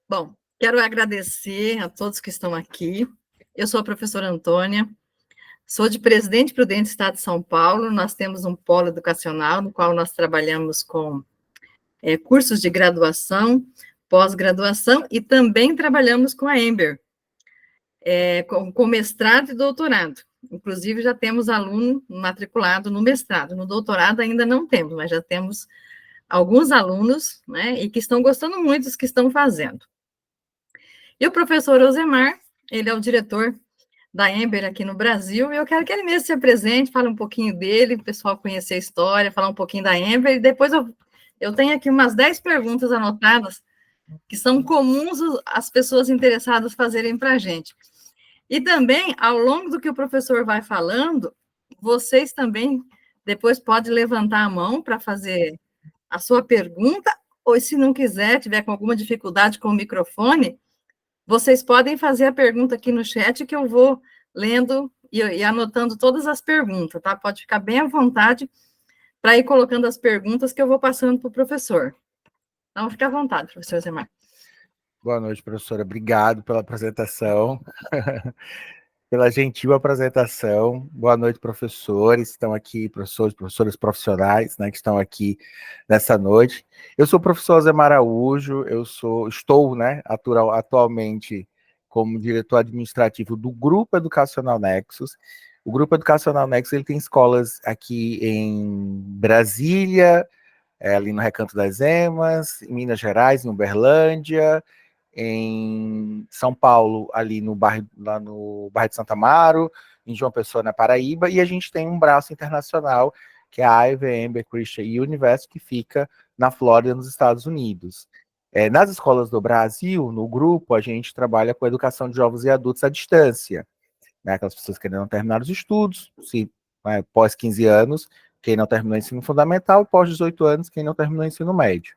Bom, quero agradecer a todos que estão aqui. Eu sou a professora Antônia, sou de Presidente Prudente, Estado de São Paulo. Nós temos um polo educacional, no qual nós trabalhamos com cursos de graduação, pós-graduação, e também trabalhamos com a Ember, com mestrado e doutorado. Inclusive, já temos aluno matriculado no mestrado. No doutorado ainda não temos, mas já temos alguns alunos, né, e que estão gostando muito dos que estão fazendo. E o professor Osemar, ele é o diretor da Ember aqui no Brasil, e eu quero que ele mesmo se apresente, fale um pouquinho dele, o pessoal conhecer a história, falar um pouquinho da Ember, e depois eu tenho aqui umas 10 perguntas anotadas, que são comuns as pessoas interessadas fazerem para a gente. E também, ao longo do que o professor vai falando, vocês também depois podem levantar a mão para fazer a sua pergunta, ou se não quiser, tiver com alguma dificuldade com o microfone, vocês podem fazer a pergunta aqui no chat que eu vou lendo e anotando todas as perguntas, tá? Pode ficar bem à vontade para ir colocando as perguntas que eu vou passando para o professor. Então, fique à vontade, professor Zemar. Boa noite, professora. Obrigado pela apresentação, pela gentil apresentação. Boa noite, professores. Estão aqui, professores profissionais, né, que estão aqui nessa noite. Eu sou o professor Zemar Araújo, estou, né, atualmente como diretor administrativo do Grupo Educacional Nexus. O Grupo Educacional Nexus ele tem escolas aqui em Brasília, ali no Recanto das Emas, em Minas Gerais, em Uberlândia, em São Paulo, ali lá no bairro de Santa Amaro, em João Pessoa, na Paraíba, e a gente tem um braço internacional, que é a Ivy Ember Christian University, que fica na Flórida, nos Estados Unidos. Nas escolas do Brasil, no grupo, a gente trabalha com a educação de jovens e adultos à distância, né? Aquelas pessoas que ainda não terminaram os estudos, pós 15 anos, quem não terminou o ensino fundamental, pós 18 anos, quem não terminou o ensino médio.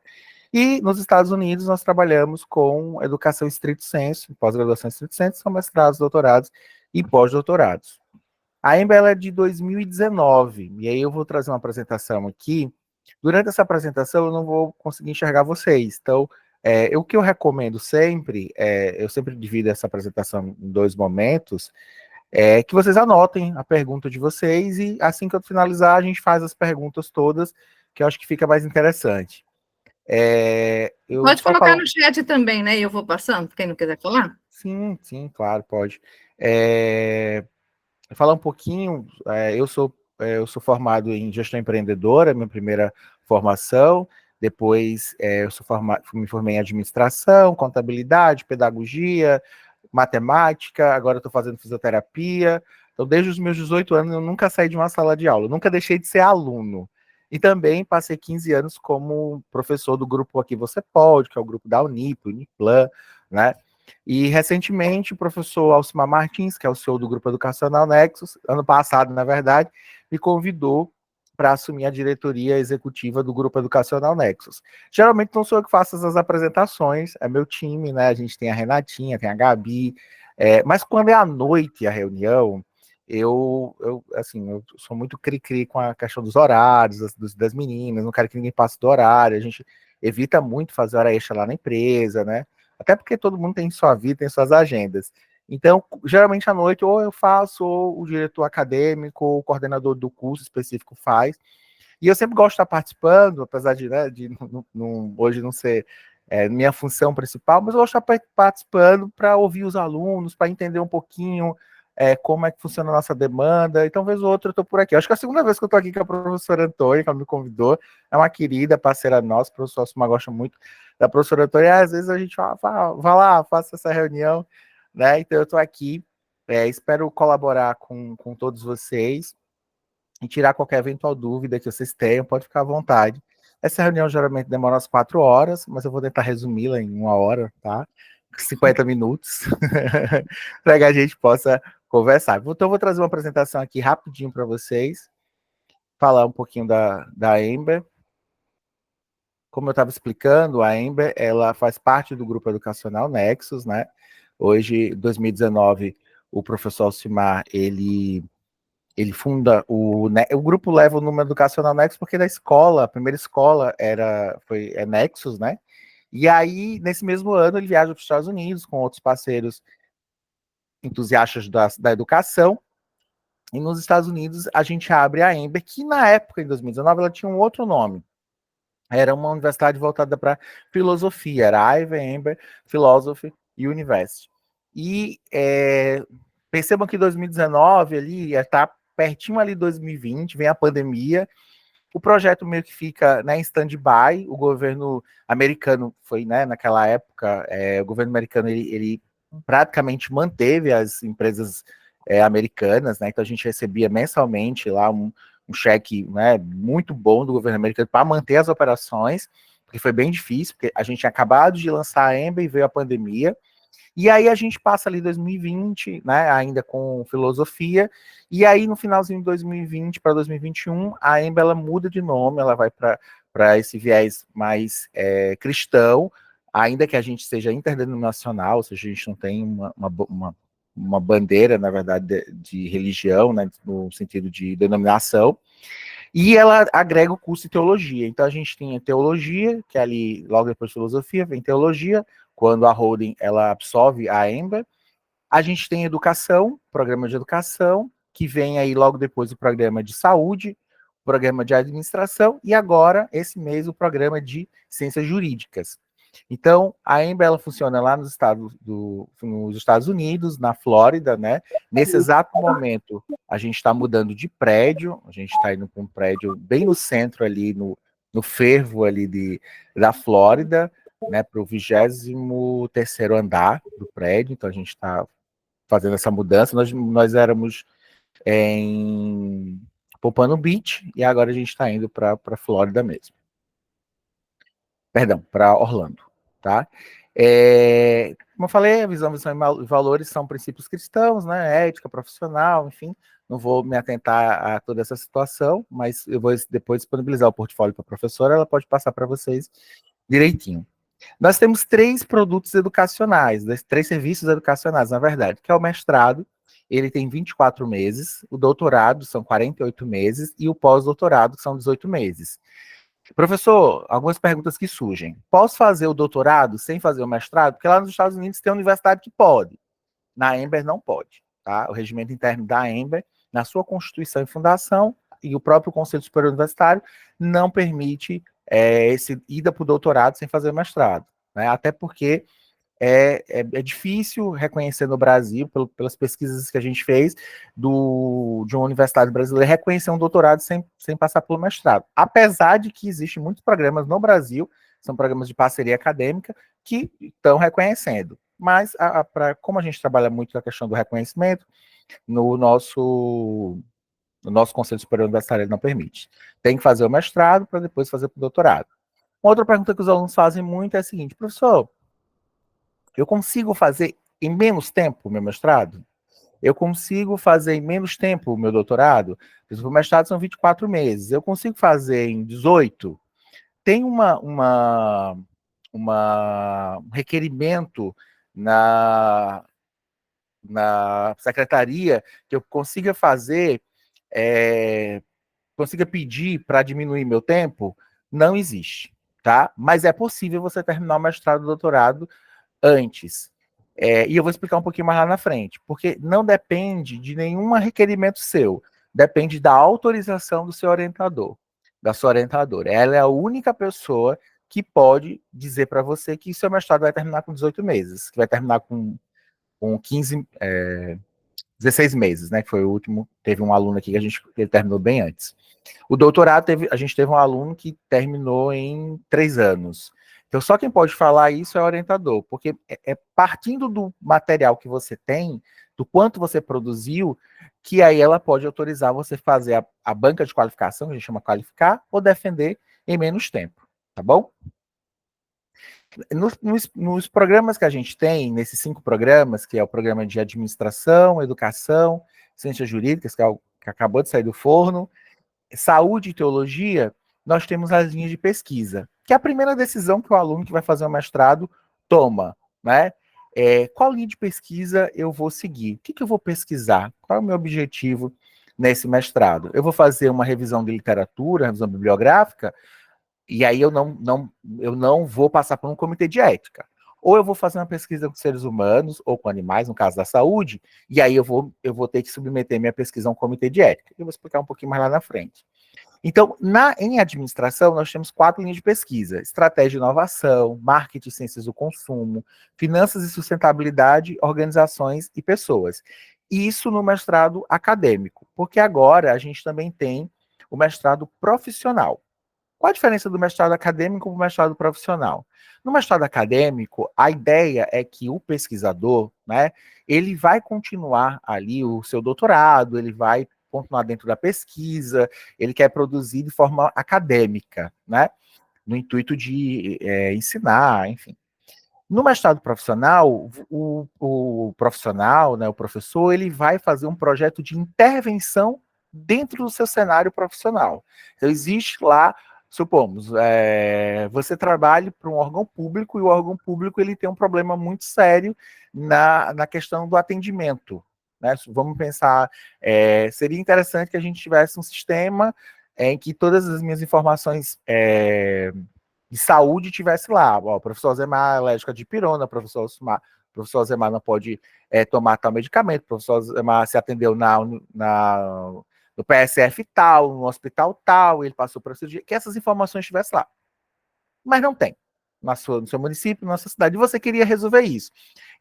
E nos Estados Unidos nós trabalhamos com educação estrito sensu, pós-graduação estrito sensu, são mestrados, doutorados e pós-doutorados. A Ember é de 2019, e aí eu vou trazer uma apresentação aqui. Durante essa apresentação eu não vou conseguir enxergar vocês, então o que eu recomendo sempre, eu sempre divido essa apresentação em dois momentos, que vocês anotem a pergunta de vocês e assim que eu finalizar a gente faz as perguntas todas, que eu acho que fica mais interessante. Pode colocar no chat também, né? E eu vou passando, quem não quiser falar. Sim, sim, claro, pode. Falar um pouquinho, eu sou formado em gestão empreendedora, minha primeira formação, depois me formei em administração, contabilidade, pedagogia, matemática, agora estou fazendo fisioterapia. Então, desde os meus 18 anos, eu nunca saí de uma sala de aula, nunca deixei de ser aluno. E também passei 15 anos como professor do grupo Aqui Você Pode, que é o grupo da Unip, Uniplan, né? E recentemente o professor Alcimar Martins, que é o CEO do Grupo Educacional Nexus, ano passado, na verdade, me convidou para assumir a diretoria executiva do Grupo Educacional Nexus. Geralmente não sou eu que faço as apresentações, é meu time, né? A gente tem a Renatinha, tem a Gabi, mas quando é à noite a reunião, assim, eu sou muito cri-cri com a questão dos horários, das meninas, não quero que ninguém passe do horário, a gente evita muito fazer hora extra lá na empresa, né? Até porque todo mundo tem sua vida, tem suas agendas. Então, geralmente à noite, ou eu faço, ou o diretor acadêmico, ou o coordenador do curso específico faz. E eu sempre gosto de estar participando, apesar de, né, hoje não ser minha função principal, mas eu gosto de estar participando para ouvir os alunos, para entender um pouquinho como é que funciona a nossa demanda. Então, vez ou outra, eu estou por aqui. Acho que é a segunda vez que eu estou aqui com a professora Antônia, que ela me convidou. É uma querida parceira nossa, o professor Alcimar gosta muito da professora Antônia. E às vezes a gente fala, vá lá, faça essa reunião, né? Então, eu estou aqui. Espero colaborar com todos vocês e tirar qualquer eventual dúvida que vocês tenham, pode ficar à vontade. Essa reunião geralmente demora umas 4 horas, mas eu vou tentar resumi-la em 1 hora, tá? 50 minutos, para que a gente possa conversar. Então, eu vou trazer uma apresentação aqui rapidinho para vocês, falar um pouquinho da Ember. Como eu estava explicando, a Ember, ela faz parte do Grupo Educacional Nexus, né? Hoje, em 2019, o professor Alcimar, ele funda o grupo leva o nome Educacional Nexus porque da escola, a primeira escola é Nexus, né? E aí, nesse mesmo ano, ele viaja para os Estados Unidos com outros parceiros entusiastas da educação. E nos Estados Unidos, a gente abre a Ember, que na época, em 2019, ela tinha um outro nome. Era uma universidade voltada para filosofia, era a Ivy Ember Philosophy University. E percebam que 2019 ali está pertinho ali de 2020, vem a pandemia, o projeto meio que fica, né, em stand-by. O governo americano foi, né, naquela época, o governo americano ele praticamente manteve as empresas americanas, né? Então a gente recebia mensalmente lá um cheque, né, muito bom do governo americano para manter as operações, porque foi bem difícil, porque a gente tinha acabado de lançar a Ember e veio a pandemia. E aí a gente passa ali 2020, né, ainda com filosofia, e aí no finalzinho de 2020 para 2021, a Ember ela muda de nome, ela vai para esse viés mais cristão, ainda que a gente seja interdenominacional, ou seja, a gente não tem uma bandeira, na verdade, de religião, né, no sentido de denominação, e ela agrega o curso de teologia. Então a gente tem a teologia, que é ali, logo depois de filosofia, vem teologia, quando a holding ela absorve a Ember. A gente tem educação, programa de educação, que vem aí logo depois o programa de saúde, o programa de administração, e agora, esse mês, o programa de ciências jurídicas. Então, a Ember ela funciona lá nos Estados Unidos, na Flórida, né? Nesse exato momento, a gente está mudando de prédio, a gente está indo para um prédio bem no centro ali, no fervo ali da Flórida, né, para o 23º andar do prédio. Então a gente está fazendo essa mudança. Nós éramos em Pompano Beach e agora a gente está indo para a Flórida mesmo. Perdão, para Orlando, tá? Como eu falei, a visão, missão e valores são princípios cristãos, né? Ética profissional, enfim. Não vou me atentar a toda essa situação, mas eu vou depois disponibilizar o portfólio para a professora, ela pode passar para vocês direitinho. Nós temos 3 produtos educacionais, 3 serviços educacionais, na verdade, que é o mestrado, ele tem 24 meses, o doutorado são 48 meses e o pós-doutorado são 18 meses. Professor, algumas perguntas que surgem. Posso fazer o doutorado sem fazer o mestrado? Porque lá nos Estados Unidos tem universidade que pode. Na Ember não pode. Tá? O regimento interno da Ember, na sua constituição e fundação, e o próprio Conselho Superior Universitário, não permite esse ida para o doutorado sem fazer o mestrado. Né? Até porque é difícil reconhecer no Brasil, pelas pesquisas que a gente fez, de uma universidade brasileira, reconhecer um doutorado sem passar pelo mestrado. Apesar de que existem muitos programas no Brasil, são programas de parceria acadêmica, que estão reconhecendo. Mas, como a gente trabalha muito na questão do reconhecimento, no nosso Conselho Superior Universitário ele não permite. Tem que fazer o mestrado para depois fazer o doutorado. Uma outra pergunta que os alunos fazem muito é a seguinte: professor, eu consigo fazer em menos tempo o meu mestrado? Eu consigo fazer em menos tempo o meu doutorado? O mestrado são 24 meses. Eu consigo fazer em 18? Tem um requerimento na secretaria que eu consiga fazer, consiga pedir para diminuir meu tempo? Não existe, tá? Mas é possível você terminar o mestrado e doutorado antes. E eu vou explicar um pouquinho mais lá na frente, porque não depende de nenhum requerimento seu, depende da autorização do seu orientador, da sua orientadora. Ela é a única pessoa que pode dizer para você que seu mestrado vai terminar com 18 meses, que vai terminar com 16 meses, né? Que foi o último. Teve um aluno aqui que ele terminou bem antes. O doutorado, a gente teve um aluno que terminou em 3 anos. Então, só quem pode falar isso é o orientador, porque é partindo do material que você tem, do quanto você produziu, que aí ela pode autorizar você fazer a banca de qualificação, que a gente chama qualificar, ou defender em menos tempo, tá bom? Nos programas que a gente tem, nesses 5 programas, que é o programa de administração, educação, ciências jurídicas, que acabou de sair do forno, saúde e teologia, nós temos as linhas de pesquisa, que é a primeira decisão que o aluno que vai fazer o mestrado toma, né? Qual linha de pesquisa eu vou seguir? O que eu vou pesquisar? Qual é o meu objetivo nesse mestrado? Eu vou fazer uma revisão de literatura, revisão bibliográfica? E aí eu não vou passar por um comitê de ética. Ou eu vou fazer uma pesquisa com seres humanos, ou com animais, no caso da saúde, e aí eu vou ter que submeter minha pesquisa a um comitê de ética. Eu vou explicar um pouquinho mais lá na frente. Então, em administração, nós temos 4 linhas de pesquisa: estratégia de inovação, marketing e ciências do consumo, finanças e sustentabilidade, organizações e pessoas. Isso no mestrado acadêmico, porque agora a gente também tem o mestrado profissional. Qual a diferença do mestrado acadêmico para o mestrado profissional? No mestrado acadêmico, a ideia é que o pesquisador, né, ele vai continuar ali o seu doutorado, ele vai continuar dentro da pesquisa, ele quer produzir de forma acadêmica, né, no intuito de ensinar, enfim. No mestrado profissional, o profissional, né, o professor, ele vai fazer um projeto de intervenção dentro do seu cenário profissional. Então, existe lá, supomos, você trabalha para um órgão público e o órgão público ele tem um problema muito sério na questão do atendimento. Né? Vamos pensar, seria interessante que a gente tivesse um sistema em que todas as minhas informações de saúde tivesse lá. Ó, o professor Zemar é alérgico a dipirona, o professor Zemar não pode tomar tal medicamento, o professor Zemar se atendeu no PSF tal, no hospital tal, ele passou por esse dia, que essas informações estivessem lá. Mas não tem. No seu município, na sua cidade, e você queria resolver isso.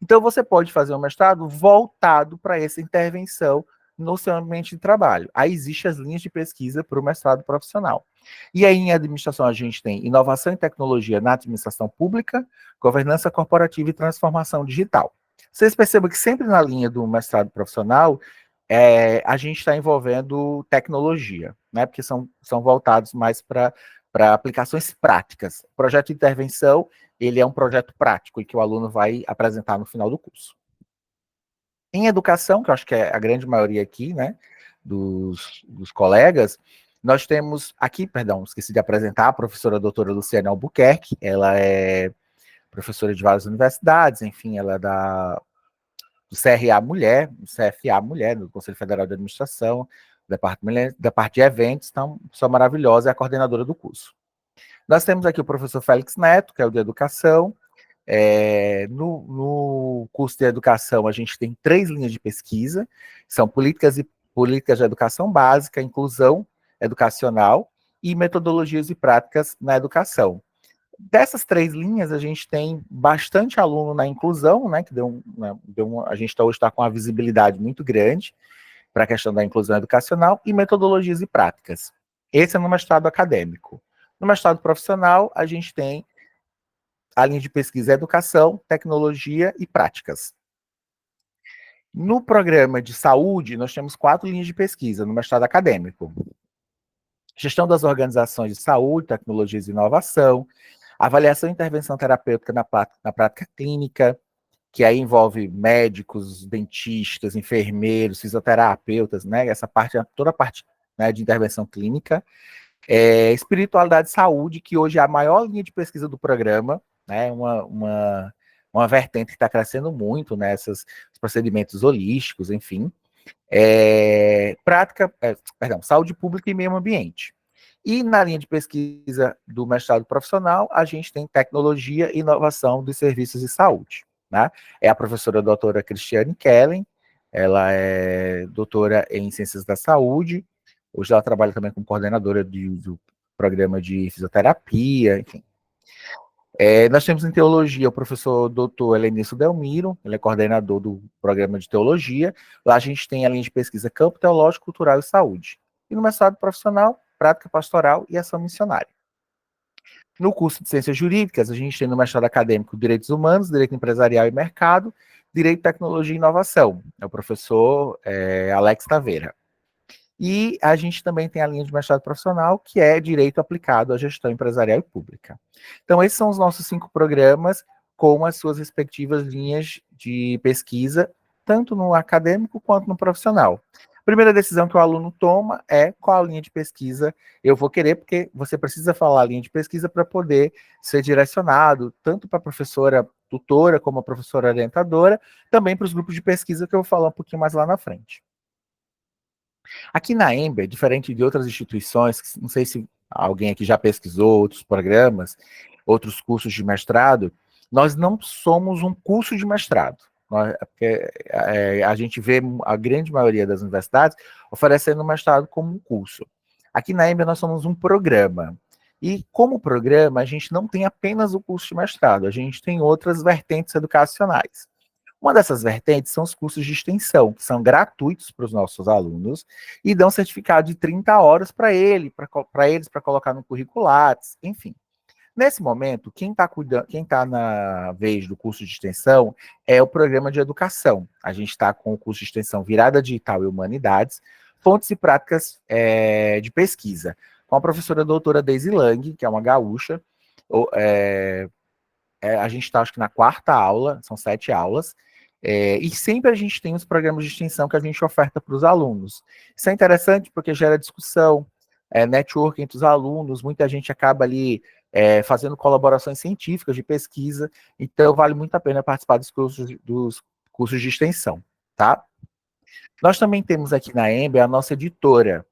Então, você pode fazer um mestrado voltado para essa intervenção no seu ambiente de trabalho. Aí existem as linhas de pesquisa para o mestrado profissional. E aí, em administração, a gente tem inovação e tecnologia na administração pública, governança corporativa e transformação digital. Vocês percebam que sempre na linha do mestrado profissional, a gente está envolvendo tecnologia, né? Porque são voltados mais para aplicações práticas. O projeto de intervenção, ele é um projeto prático e que o aluno vai apresentar no final do curso. Em educação, que eu acho que é a grande maioria aqui, né, dos colegas, nós temos aqui, perdão, esqueci de apresentar, a professora doutora Luciana Albuquerque, ela é professora de várias universidades, enfim, ela é do CRA Mulher, do CFA Mulher, do Conselho Federal de Administração, da parte de eventos, então, pessoa maravilhosa, é a coordenadora do curso. Nós temos aqui o professor Félix Neto, que é o de educação. No curso de educação, a gente tem 3 linhas de pesquisa, são políticas de educação básica, inclusão educacional e metodologias e práticas na educação. Dessas 3 linhas, a gente tem bastante aluno na inclusão, né, que a gente hoje está com uma visibilidade muito grande para a questão da inclusão educacional, e metodologias e práticas. Esse é no mestrado acadêmico. No mestrado profissional, a gente tem a linha de pesquisa educação, tecnologia e práticas. No programa de saúde, nós temos 4 linhas de pesquisa no mestrado acadêmico. Gestão das organizações de saúde, tecnologias e inovação, avaliação e intervenção terapêutica na prática clínica, que aí envolve médicos, dentistas, enfermeiros, fisioterapeutas, né? Toda a parte, né, de intervenção clínica. Espiritualidade e saúde, que hoje é a maior linha de pesquisa do programa, né? Uma vertente que está crescendo muito, né? Os procedimentos holísticos, enfim. Saúde pública e meio ambiente. E na linha de pesquisa do mestrado profissional, a gente tem tecnologia e inovação dos serviços de saúde. Né? É a professora doutora Cristiane Kellen, ela é doutora em ciências da saúde, hoje ela trabalha também como coordenadora do programa de fisioterapia, enfim. Nós temos em teologia o professor doutor Helenício Delmiro, ele é coordenador do programa de teologia. Lá a gente tem a linha de pesquisa Campo Teológico, Cultural e Saúde. E no mestrado profissional, Prática Pastoral e Ação Missionária. No curso de Ciências Jurídicas, a gente tem no mestrado acadêmico Direitos Humanos, Direito Empresarial e Mercado, Direito, Tecnologia e Inovação. É o professor Alex Taveira. E a gente também tem a linha de mestrado profissional, que é Direito Aplicado à Gestão Empresarial e Pública. Então, esses são os nossos 5 programas, com as suas respectivas linhas de pesquisa, tanto no acadêmico quanto no profissional. A primeira decisão que o aluno toma é qual linha de pesquisa eu vou querer, porque você precisa falar a linha de pesquisa para poder ser direcionado, tanto para a professora tutora, como a professora orientadora, também para os grupos de pesquisa, que eu vou falar um pouquinho mais lá na frente. Aqui na Ember, diferente de outras instituições, não sei se alguém aqui já pesquisou outros programas, outros cursos de mestrado, nós não somos um curso de mestrado. A gente vê a grande maioria das universidades oferecendo o mestrado como um curso. Aqui na EMBA nós somos um programa. E como programa, a gente não tem apenas o curso de mestrado, a gente tem outras vertentes educacionais. Uma dessas vertentes são os cursos de extensão, que são gratuitos para os nossos alunos e dão certificado de 30 horas para eles, para colocar no currículo Lattes, enfim. Nesse momento, quem está cuidando, quem está na vez do curso de extensão é o programa de educação. A gente está com o curso de extensão Virada Digital e Humanidades, Fontes e Práticas de Pesquisa, com a professora doutora Deise Lang, que é uma gaúcha. A gente está, acho que na quarta aula, são 7 aulas, e sempre a gente tem os programas de extensão que a gente oferta para os alunos. Isso é interessante porque gera discussão, network entre os alunos, muita gente acaba ali fazendo colaborações científicas de pesquisa, então vale muito a pena participar dos cursos de extensão, tá? Nós também temos aqui na EMB a nossa editora.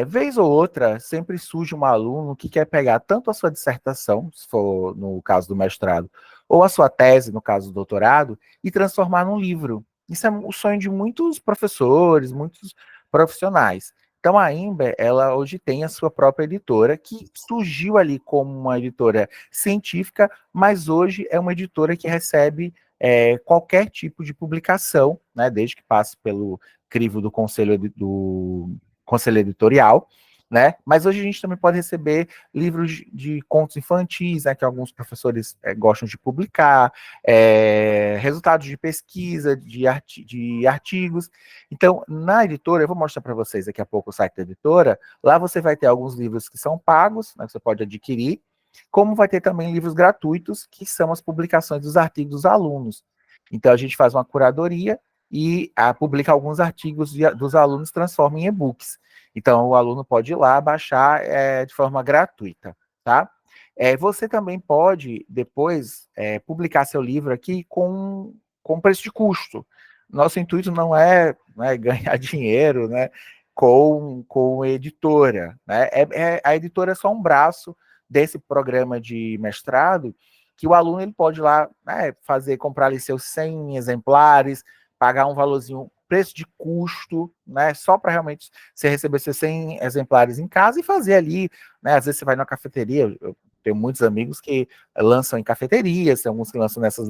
Vez ou outra, sempre surge um aluno que quer pegar tanto a sua dissertação, se for no caso do mestrado, ou a sua tese, no caso do doutorado, e transformar num livro. Isso é o sonho de muitos professores, muitos profissionais. Então, a Ember, ela hoje tem a sua própria editora, que surgiu ali como uma editora científica, mas hoje é uma editora que recebe qualquer tipo de publicação, né, desde que passe pelo crivo do conselho editorial, né? Mas hoje a gente também pode receber livros de contos infantis, né, que alguns professores gostam de publicar, resultados de pesquisa, de artigos. Então, na editora, eu vou mostrar para vocês daqui a pouco o site da editora, lá você vai ter alguns livros que são pagos, né, que você pode adquirir, como vai ter também livros gratuitos, que são as publicações dos artigos dos alunos. Então, a gente faz uma curadoria e publica alguns artigos dos alunos, transforma em e-books. Então, o aluno pode ir lá baixar de forma gratuita, tá? Você também pode, depois, publicar seu livro aqui com preço de custo. Nosso intuito não é, né, ganhar dinheiro, né, com editora, né? A editora é só um braço desse programa de mestrado, que o aluno ele pode ir lá, né, comprar ali seus 100 exemplares, pagar um valorzinho, preço de custo, né, só para realmente você receber seus 100 exemplares em casa e fazer ali, né, às vezes você vai na cafeteria, eu tenho muitos amigos que lançam em cafeterias, tem alguns que lançam nessas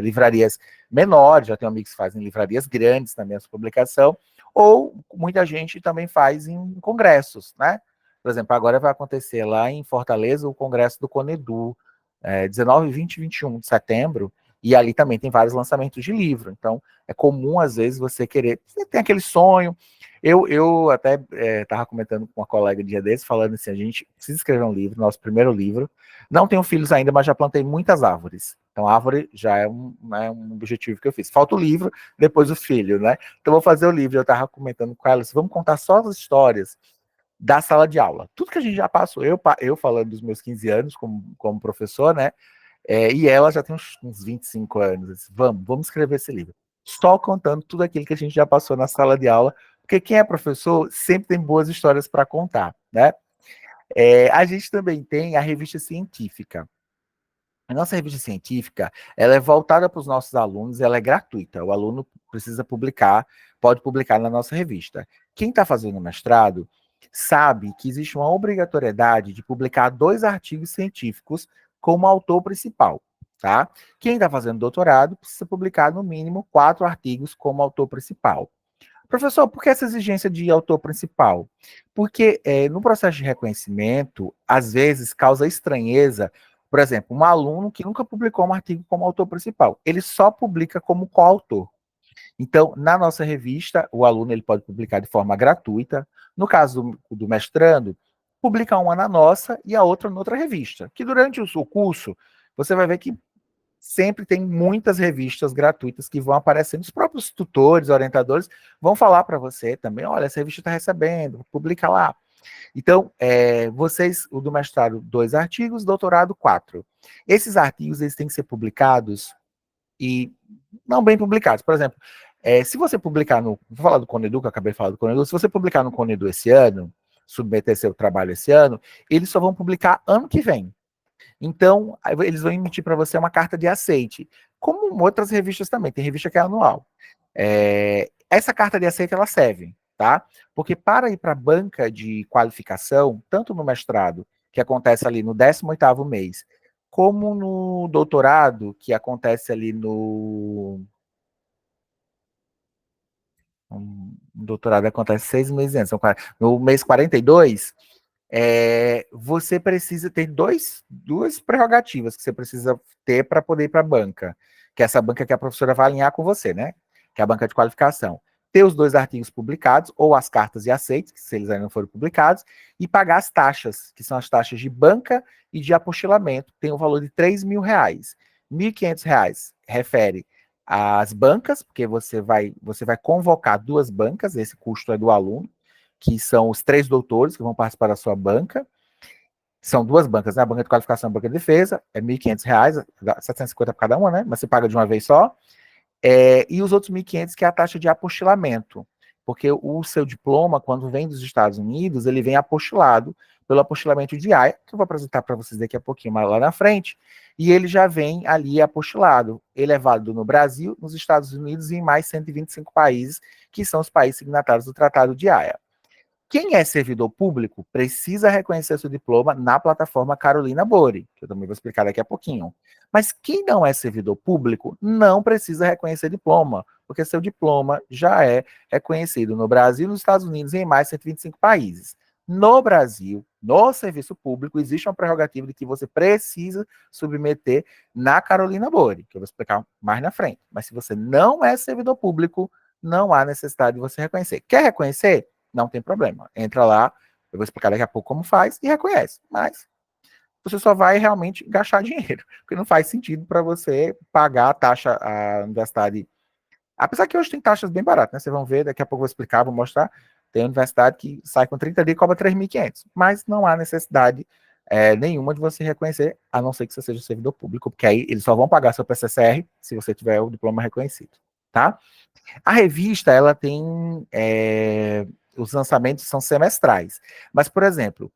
livrarias menores, já tenho amigos que fazem livrarias grandes na mesma publicação, ou muita gente também faz em congressos, né, por exemplo, agora vai acontecer lá em Fortaleza o congresso do Conedu, 19, 20 e 21 de setembro, e ali também tem vários lançamentos de livro. Então, é comum, às vezes, você tem aquele sonho. Eu até estava comentando com uma colega dia desses, falando assim, a gente precisa escrever um livro, nosso primeiro livro. Não tenho filhos ainda, mas já plantei muitas árvores. Então, árvore já é um objetivo que eu fiz. Falta o livro, depois o filho, né? Então, vou fazer o livro. Eu estava comentando com ela, vamos contar só as histórias da sala de aula. Tudo que a gente já passou, eu falando dos meus 15 anos como professor, né? E ela já tem uns 25 anos. Disse, vamos escrever esse livro. Só contando tudo aquilo que a gente já passou na sala de aula, porque quem é professor sempre tem boas histórias para contar, né? A gente também tem a revista científica. A nossa revista científica, ela é voltada para os nossos alunos, ela é gratuita. O aluno precisa publicar, pode publicar na nossa revista. Quem está fazendo mestrado sabe que existe uma obrigatoriedade de publicar 2 artigos científicos como autor principal, tá? Quem está fazendo doutorado precisa publicar no mínimo 4 artigos como autor principal. Professor, por que essa exigência de autor principal? Porque no processo de reconhecimento, às vezes causa estranheza, por exemplo, um aluno que nunca publicou um artigo como autor principal, ele só publica como coautor. Então, na nossa revista, o aluno ele pode publicar de forma gratuita. No caso do mestrando, publica uma na nossa e a outra noutra revista. Que durante o curso, você vai ver que sempre tem muitas revistas gratuitas que vão aparecendo. Os próprios tutores, orientadores, vão falar para você também, olha, essa revista está recebendo, publica lá. Então, vocês, o do mestrado, 2 artigos, doutorado, 4. Esses artigos, eles têm que ser publicados e não bem publicados. Por exemplo, se você publicar vou falar do Conedu, que eu acabei de falar do Conedu, se você publicar no Conedu esse ano, submeter seu trabalho esse ano, eles só vão publicar ano que vem. Então, eles vão emitir para você uma carta de aceite, como outras revistas também, tem revista que é anual. Essa carta de aceite, ela serve, tá? Porque para ir para a banca de qualificação, tanto no mestrado, que acontece ali no 18º mês, como no doutorado, que acontece ali no... Um doutorado acontece 6 meses antes, no mês 42, você precisa ter duas prerrogativas que você precisa ter para poder ir para a banca, que é essa banca que a professora vai alinhar com você, né? Que é a banca de qualificação. Ter os 2 artigos publicados, ou as cartas de aceite, se eles ainda não foram publicados, e pagar as taxas, que são as taxas de banca e de apostilamento, tem o valor de R$ 3.000. R$ 1.500 refere às bancas, porque você vai convocar 2 bancas, esse custo é do aluno, que são os 3 doutores que vão participar da sua banca. São 2 bancas, né? A banca de qualificação e a banca de defesa, é R$ 1.500, 750 por cada uma, né? Mas você paga de uma vez só. E os outros 1.500, que é a taxa de apostilamento. Porque o seu diploma, quando vem dos Estados Unidos, ele vem apostilado pelo apostilamento de AIA, que eu vou apresentar para vocês daqui a pouquinho, mais lá na frente, e ele já vem ali apostilado. Ele é válido no Brasil, nos Estados Unidos e em mais 125 países, que são os países signatários do Tratado de AIA. Quem é servidor público precisa reconhecer seu diploma na plataforma Carolina Bori, que eu também vou explicar daqui a pouquinho. Mas quem não é servidor público não precisa reconhecer diploma, porque seu diploma já é reconhecido no Brasil, nos Estados Unidos e em mais 125 países. No Brasil, no serviço público, existe uma prerrogativa de que você precisa submeter na Carolina Bori, que eu vou explicar mais na frente. Mas se você não é servidor público, não há necessidade de você reconhecer. Quer reconhecer? Não tem problema. Entra lá, eu vou explicar daqui a pouco como faz e reconhece. Mas você só vai realmente gastar dinheiro, porque não faz sentido para você pagar a taxa à universidade. Apesar que hoje tem taxas bem baratas, né? Vocês vão ver, daqui a pouco eu vou explicar, vou mostrar. Tem universidade que sai com 30 dias e cobra 3.500, mas não há necessidade nenhuma de você reconhecer, a não ser que você seja servidor público, porque aí eles só vão pagar seu PCCR se você tiver o diploma reconhecido, tá? A revista, ela tem... os lançamentos são semestrais. Mas, por exemplo,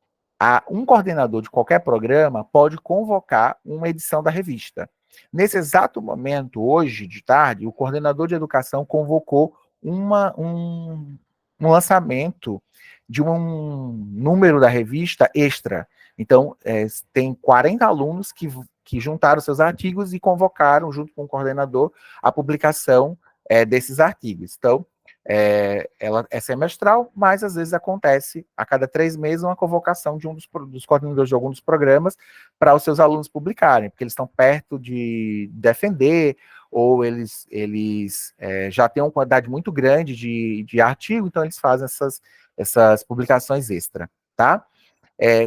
um coordenador de qualquer programa pode convocar uma edição da revista. Nesse exato momento, hoje de tarde, o coordenador de educação convocou um lançamento de um número da revista extra. Então, tem 40 alunos que juntaram seus artigos e convocaram, junto com o coordenador, a publicação desses artigos. Então, ela é semestral, mas às vezes acontece a cada 3 meses uma convocação de um dos coordenadores de algum dos programas para os seus alunos publicarem, porque eles estão perto de defender, ou eles já têm uma quantidade muito grande de artigo, então eles fazem essas publicações extra, tá?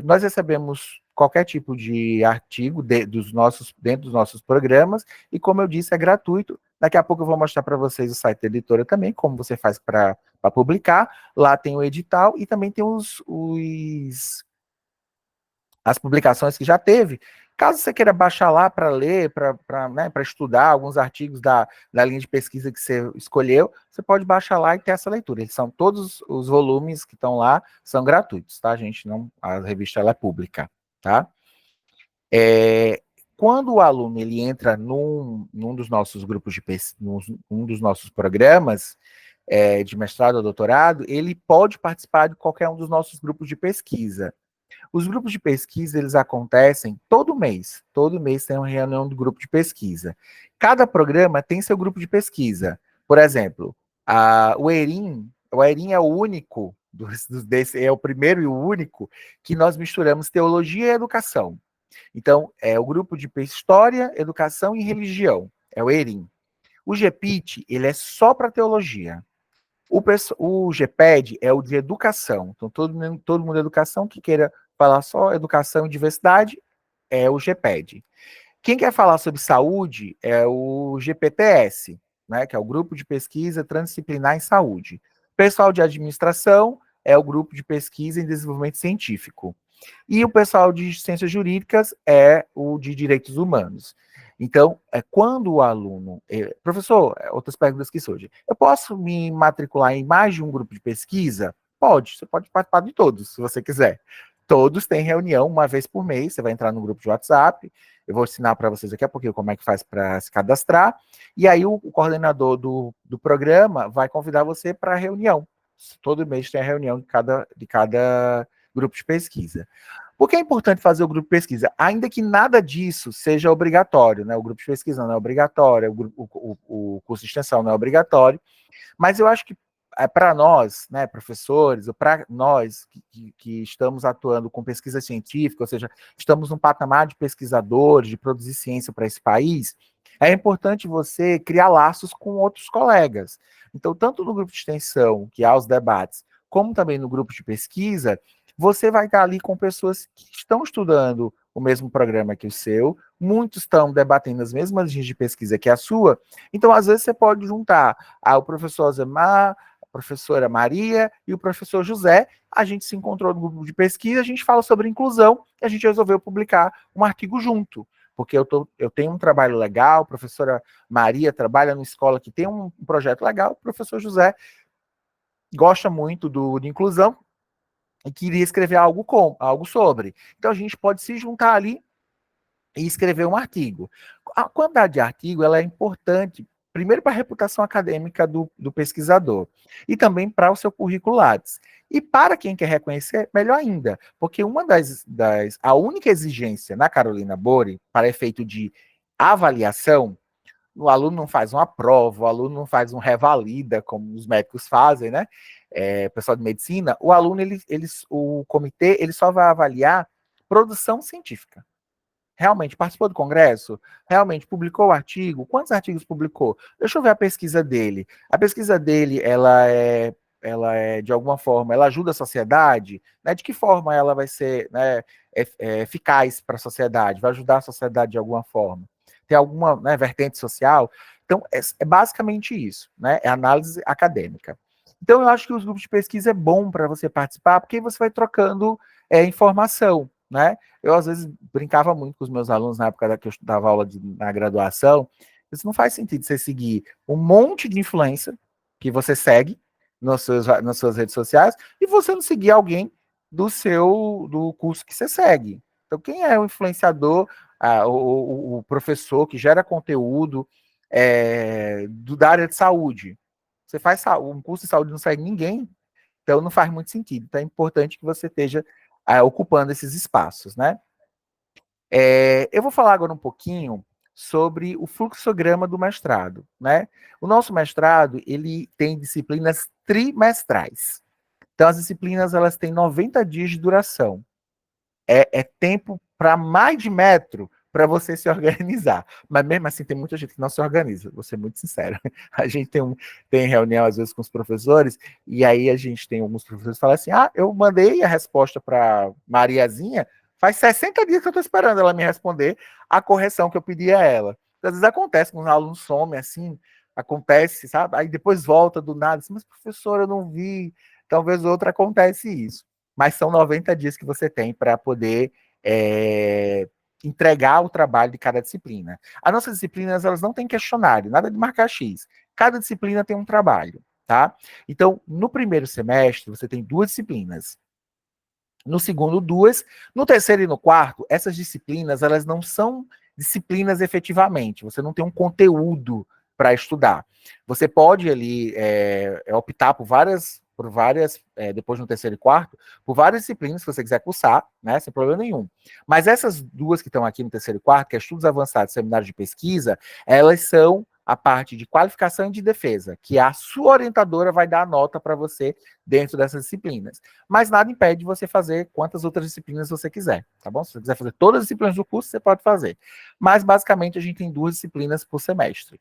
Nós recebemos qualquer tipo de artigo dentro dos nossos programas, e como eu disse, é gratuito. Daqui a pouco eu vou mostrar para vocês o site da editora também, como você faz para publicar. Lá tem o edital e também tem as publicações que já teve. Caso você queira baixar lá para ler, para estudar alguns artigos da linha de pesquisa que você escolheu, você pode baixar lá e ter essa leitura. Eles são todos os volumes que estão lá, são gratuitos, tá, gente? Não, a revista ela é pública, tá? Quando o aluno ele entra num dos nossos grupos de num dos nossos programas de mestrado ou doutorado, ele pode participar de qualquer um dos nossos grupos de pesquisa. Os grupos de pesquisa, eles acontecem todo mês. Todo mês tem uma reunião do grupo de pesquisa. Cada programa tem seu grupo de pesquisa. Por exemplo, o ERIM é o único, é o primeiro e o único, que nós misturamos teologia e educação. Então, é o grupo de História, Educação e Religião. É o ERIM. O GPIT, ele é só para teologia. O GPED é o de educação. Então, todo mundo de educação que queira falar só educação e diversidade é o GPED. Quem quer falar sobre saúde é o GPTS, né, que é o Grupo de Pesquisa Transdisciplinar em Saúde. Pessoal de administração é o Grupo de Pesquisa em Desenvolvimento Científico. E o pessoal de ciências jurídicas é o de direitos humanos. Então, quando o aluno... Professor, outras perguntas que surgem. Eu posso me matricular em mais de um grupo de pesquisa? Pode, você pode participar de todos, se você quiser. Todos têm reunião uma vez por mês, você vai entrar no grupo de WhatsApp, eu vou ensinar para vocês daqui a pouquinho como é que faz para se cadastrar, e aí o coordenador do programa vai convidar você para a reunião. Todo mês tem a reunião de cada grupo de pesquisa. Por que é importante fazer o grupo de pesquisa? Ainda que nada disso seja obrigatório, né? O grupo de pesquisa não é obrigatório, o curso de extensão não é obrigatório, mas eu acho que para nós, né, professores, ou para nós que estamos atuando com pesquisa científica, ou seja, estamos num patamar de pesquisadores, de produzir ciência para esse país, é importante você criar laços com outros colegas. Então, tanto no grupo de extensão, que há os debates, como também no grupo de pesquisa, você vai estar ali com pessoas que estão estudando o mesmo programa que o seu, muitos estão debatendo as mesmas linhas de pesquisa que a sua, então, às vezes, você pode juntar o professor Zemar, a professora Maria e o professor José, a gente se encontrou no grupo de pesquisa, a gente fala sobre inclusão, e a gente resolveu publicar um artigo junto, porque eu tenho um trabalho legal, a professora Maria trabalha numa escola que tem um projeto legal, o professor José gosta muito de inclusão, e queria escrever algo sobre. Então a gente pode se juntar ali e escrever um artigo. A quantidade de artigo ela é importante, primeiro para a reputação acadêmica do pesquisador, e também para o seu currículo Lattes. E para quem quer reconhecer, melhor ainda, porque a única exigência na Carolina Bore, para efeito de avaliação, o aluno não faz uma prova, o aluno não faz um revalida, como os médicos fazem, né? Pessoal de medicina, o aluno, o comitê, ele só vai avaliar produção científica. Realmente participou do congresso? Realmente publicou o artigo? Quantos artigos publicou? Deixa eu ver a pesquisa dele. A pesquisa dele, ela é de alguma forma, ela ajuda a sociedade? Né? De que forma ela vai ser, né, eficaz para a sociedade? Vai ajudar a sociedade de alguma forma? Tem alguma, né, vertente social? Então, é basicamente isso, né? É análise acadêmica. Então, eu acho que os grupos de pesquisa é bom para você participar, porque você vai trocando informação, né? Eu, às vezes, brincava muito com os meus alunos na época que eu dava aula na graduação. Isso não faz sentido você seguir um monte de influência que você segue nas suas redes sociais e você não seguir alguém do curso que você segue. Então, quem é o influenciador, o professor que gera conteúdo da área de saúde? Você faz um curso de saúde e não segue ninguém, então não faz muito sentido. Então é importante que você esteja ocupando esses espaços, né? Eu vou falar agora um pouquinho sobre o fluxograma do mestrado, né? O nosso mestrado, ele tem disciplinas trimestrais. Então, as disciplinas, elas têm 90 dias de duração. É tempo para mais de metro para você se organizar. Mas mesmo assim, tem muita gente que não se organiza, vou ser muito sincero. A gente tem reunião, às vezes, com os professores, e aí a gente tem alguns professores que falam assim: eu mandei a resposta para Mariazinha, faz 60 dias que eu estou esperando ela me responder a correção que eu pedi a ela. Às vezes acontece, quando um aluno some assim, acontece, sabe? Aí depois volta do nada, assim, mas professor, eu não vi. Talvez outra acontece isso. Mas são 90 dias que você tem para poder entregar o trabalho de cada disciplina. As nossas disciplinas, elas não têm questionário, nada de marcar X. Cada disciplina tem um trabalho, tá? Então, no primeiro semestre, você tem 2 disciplinas. No segundo, 2. No terceiro e no quarto, essas disciplinas, elas não são disciplinas efetivamente. Você não tem um conteúdo para estudar. Você pode ali optar por várias, depois no terceiro e quarto, por várias disciplinas que você quiser cursar, né, sem problema nenhum. Mas essas 2 que estão aqui no terceiro e quarto, que é estudos avançados e seminário de pesquisa, elas são a parte de qualificação e de defesa, que a sua orientadora vai dar a nota para você dentro dessas disciplinas. Mas nada impede de você fazer quantas outras disciplinas você quiser, tá bom? Se você quiser fazer todas as disciplinas do curso, você pode fazer. Mas, basicamente, a gente tem 2 disciplinas por semestre.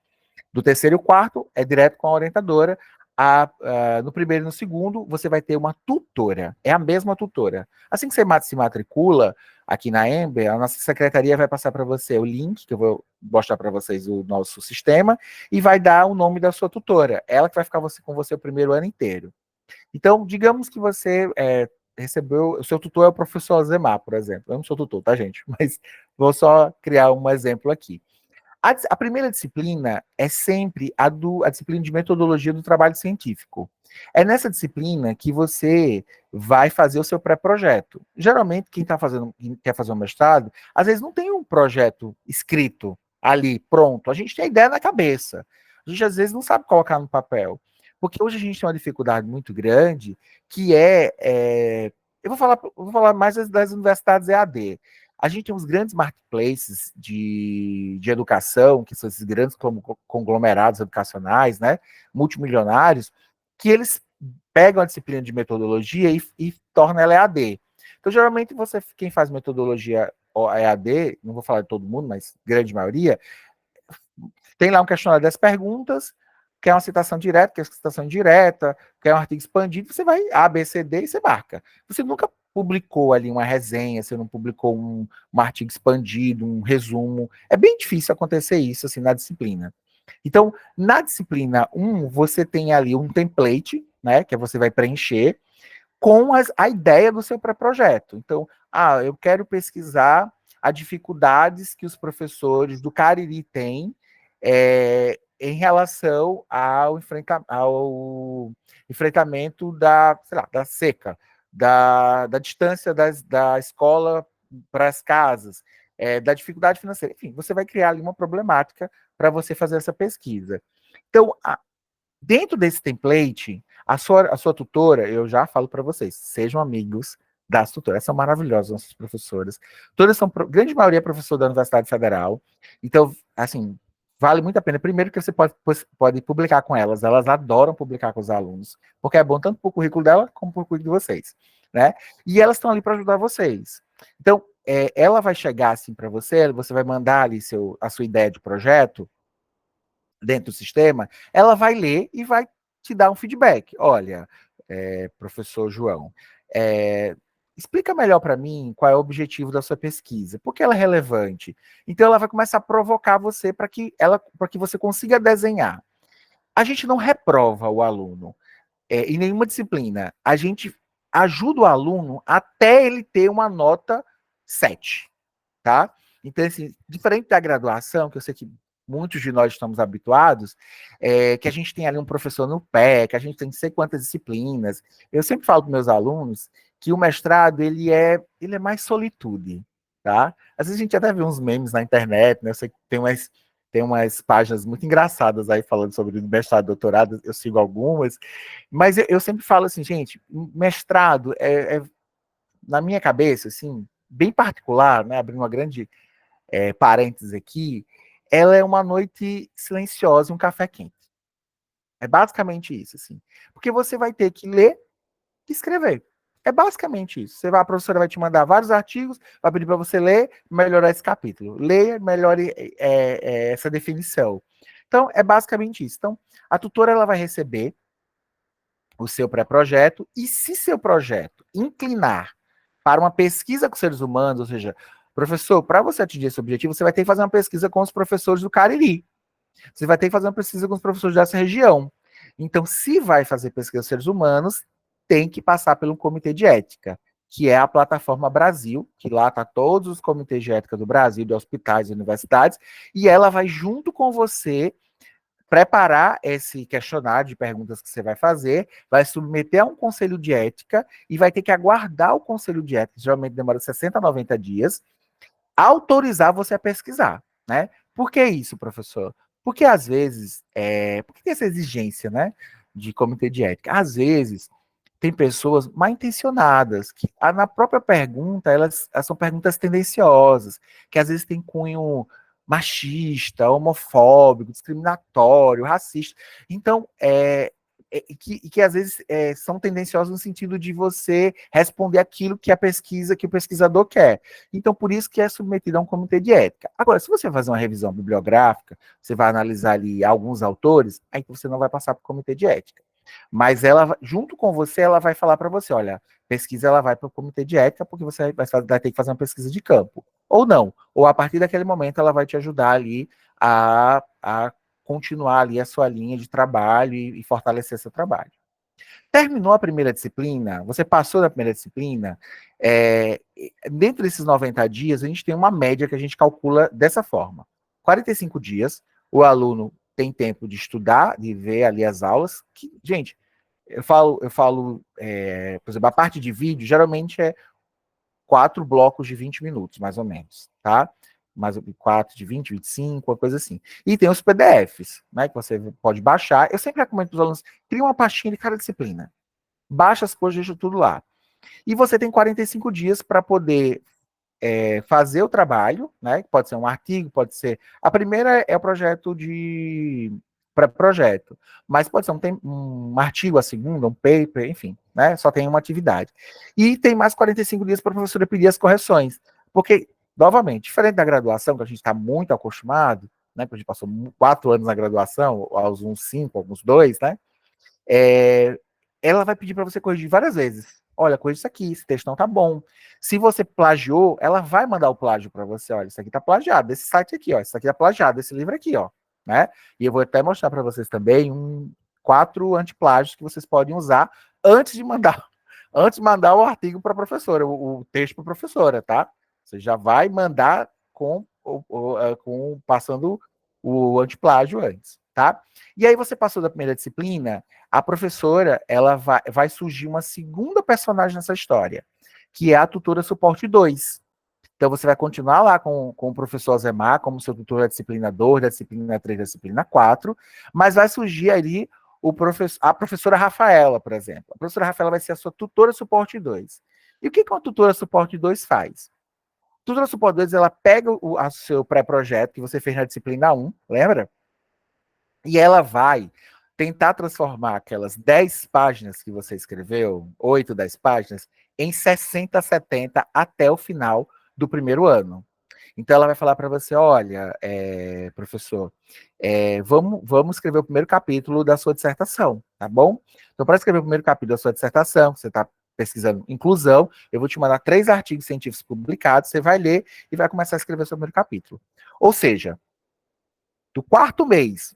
Do terceiro e o quarto, é direto com a orientadora. No primeiro e no segundo, você vai ter uma tutora. É a mesma tutora. Assim que você se matricula aqui na Ember, a nossa secretaria vai passar para você o link, que eu vou mostrar para vocês o nosso sistema, e vai dar o nome da sua tutora. Ela que vai ficar com você o primeiro ano inteiro. Então, digamos que você recebeu... O seu tutor é o professor Zemar, por exemplo. Eu não sou tutor, tá, gente? Mas vou só criar um exemplo aqui. A primeira disciplina é sempre a disciplina de metodologia do trabalho científico. É nessa disciplina que você vai fazer o seu pré-projeto. Geralmente, quem quer fazer um mestrado, às vezes não tem um projeto escrito ali, pronto. A gente tem a ideia na cabeça. A gente, às vezes, não sabe colocar no papel. Porque hoje a gente tem uma dificuldade muito grande, que eu vou falar mais das universidades EAD. A gente tem uns grandes marketplaces de educação, que são esses grandes conglomerados educacionais, né, multimilionários, que eles pegam a disciplina de metodologia e tornam ela EAD. Então, geralmente, quem faz metodologia EAD, não vou falar de todo mundo, mas grande maioria, tem lá um questionário das perguntas, quer uma citação direta, quer citação indireta, quer um artigo expandido, você vai A, B, C, D e você marca. Você nunca publicou ali uma resenha, você não publicou um artigo expandido, um resumo. É bem difícil acontecer isso assim na disciplina. Então, na disciplina 1, você tem ali um template, né, que você vai preencher com a ideia do seu pré-projeto. Então, eu quero pesquisar as dificuldades que os professores do Cariri têm em relação ao enfrentamento da, sei lá, da seca, da distância da escola para as casas, da dificuldade financeira. Enfim, você vai criar ali uma problemática para você fazer essa pesquisa. Então, dentro desse template, a sua tutora, eu já falo para vocês, sejam amigos das tutoras, são maravilhosas, nossas professoras. Todas são, grande maioria é professor da Universidade Federal. Então, assim, vale muito a pena. Primeiro que você pode publicar com elas adoram publicar com os alunos, porque é bom tanto para o currículo dela como para o currículo de vocês, né? E elas estão ali para ajudar vocês. Então, ela vai chegar assim para você vai mandar ali a sua ideia de projeto, dentro do sistema, ela vai ler e vai te dar um feedback. Olha, professor João, explica melhor para mim qual é o objetivo da sua pesquisa, por que ela é relevante. Então ela vai começar a provocar você para que você consiga desenhar. A gente não reprova o aluno em nenhuma disciplina. A gente ajuda o aluno até ele ter uma nota 7, tá? Então, assim, diferente da graduação, que eu sei que muitos de nós estamos habituados, que a gente tem ali um professor no pé, que a gente tem não sei quantas disciplinas. Eu sempre falo para meus alunos que o mestrado, ele é mais solitude, tá? Às vezes a gente até vê uns memes na internet, né? Eu sei que tem umas páginas muito engraçadas aí falando sobre mestrado e doutorado, eu sigo algumas, mas eu sempre falo assim, gente, mestrado na minha cabeça, assim, bem particular, né, abrindo uma grande parênteses aqui, ela é uma noite silenciosa e um café quente. É basicamente isso, assim. Porque você vai ter que ler e escrever. É basicamente isso. A professora vai te mandar vários artigos, vai pedir para você ler, melhorar esse capítulo. Leia, melhore essa definição. Então, é basicamente isso. Então, a tutora ela vai receber o seu pré-projeto e se seu projeto inclinar para uma pesquisa com seres humanos, ou seja, professor, para você atingir esse objetivo, você vai ter que fazer uma pesquisa com os professores do Cariri. Você vai ter que fazer uma pesquisa com os professores dessa região. Então, se vai fazer pesquisa com seres humanos, tem que passar pelo comitê de ética, que é a plataforma Brasil, que lá está todos os comitês de ética do Brasil, de hospitais e universidades, e ela vai junto com você preparar esse questionário de perguntas que você vai fazer, vai submeter a um conselho de ética e vai ter que aguardar o conselho de ética, geralmente demora 60 a 90 dias, autorizar você a pesquisar, né? Por que isso, professor? Porque às vezes, por que tem essa exigência, né, de comitê de ética? Às vezes, tem pessoas mal intencionadas, que na própria pergunta, elas são perguntas tendenciosas, que às vezes têm cunho machista, homofóbico, discriminatório, racista. Então, que às vezes são tendenciosas no sentido de você responder aquilo que que o pesquisador quer. Então, por isso que é submetido a um comitê de ética. Agora, se você fazer uma revisão bibliográfica, você vai analisar ali alguns autores, aí você não vai passar para o comitê de ética. Mas ela, junto com você, ela vai falar para você, olha, pesquisa ela vai para o comitê de ética, porque você vai ter que fazer uma pesquisa de campo. Ou não. Ou a partir daquele momento ela vai te ajudar ali a continuar ali a sua linha de trabalho e fortalecer seu trabalho. Terminou a primeira disciplina, você passou da primeira disciplina, dentro desses 90 dias, a gente tem uma média que a gente calcula dessa forma. 45 dias, o aluno tem tempo de estudar, de ver ali as aulas, que, gente, por exemplo, a parte de vídeo geralmente é 4 blocos de 20 minutos, mais ou menos, tá? Mais 4 de 20, 25, uma coisa assim. E tem os PDFs, né, que você pode baixar. Eu sempre recomendo para os alunos, cria uma pastinha de cada disciplina. Baixa as coisas, deixa tudo lá. E você tem 45 dias para poder fazer o trabalho, né? Pode ser um artigo, pode ser. A primeira é o projeto de pré-projeto, mas pode ser um artigo, a segunda, um paper, enfim, né? Só tem uma atividade. E tem mais 45 dias para a professora pedir as correções. Porque, novamente, diferente da graduação, que a gente está muito acostumado, né? Porque a gente passou 4 anos na graduação, aos uns 5, alguns 2, né? Ela vai pedir para você corrigir várias vezes. Olha, corrige isso aqui, esse texto não tá bom. Se você plagiou, ela vai mandar o plágio para você. Olha, isso aqui tá plagiado, desse site aqui, ó. Isso aqui tá plagiado, desse livro aqui, ó. Né? E eu vou até mostrar para vocês também 4 antiplágios que vocês podem usar antes de mandar, antes de mandar o artigo para a professora, o texto para a professora, tá? Você já vai mandar passando o antiplágio antes, tá? E aí você passou da primeira disciplina, a professora, ela vai surgir uma segunda personagem nessa história, que é a tutora suporte 2. Então você vai continuar lá com o professor Azemar, como seu tutor da disciplina 2, da disciplina 3, da disciplina 4, mas vai surgir ali a professora Rafaela, por exemplo. A professora Rafaela vai ser a sua tutora suporte 2. E o que uma tutora suporte 2 faz? A tutora suporte 2, ela pega o seu pré-projeto que você fez na disciplina 1, lembra? E ela vai tentar transformar aquelas 10 páginas que você escreveu, 8, 10 páginas, em 60, 70 até o final do primeiro ano. Então ela vai falar para você, olha, professor, vamos escrever o primeiro capítulo da sua dissertação, tá bom? Então, para escrever o primeiro capítulo da sua dissertação, você está pesquisando inclusão, eu vou te mandar 3 artigos científicos publicados, você vai ler e vai começar a escrever o seu primeiro capítulo. Ou seja, do quarto mês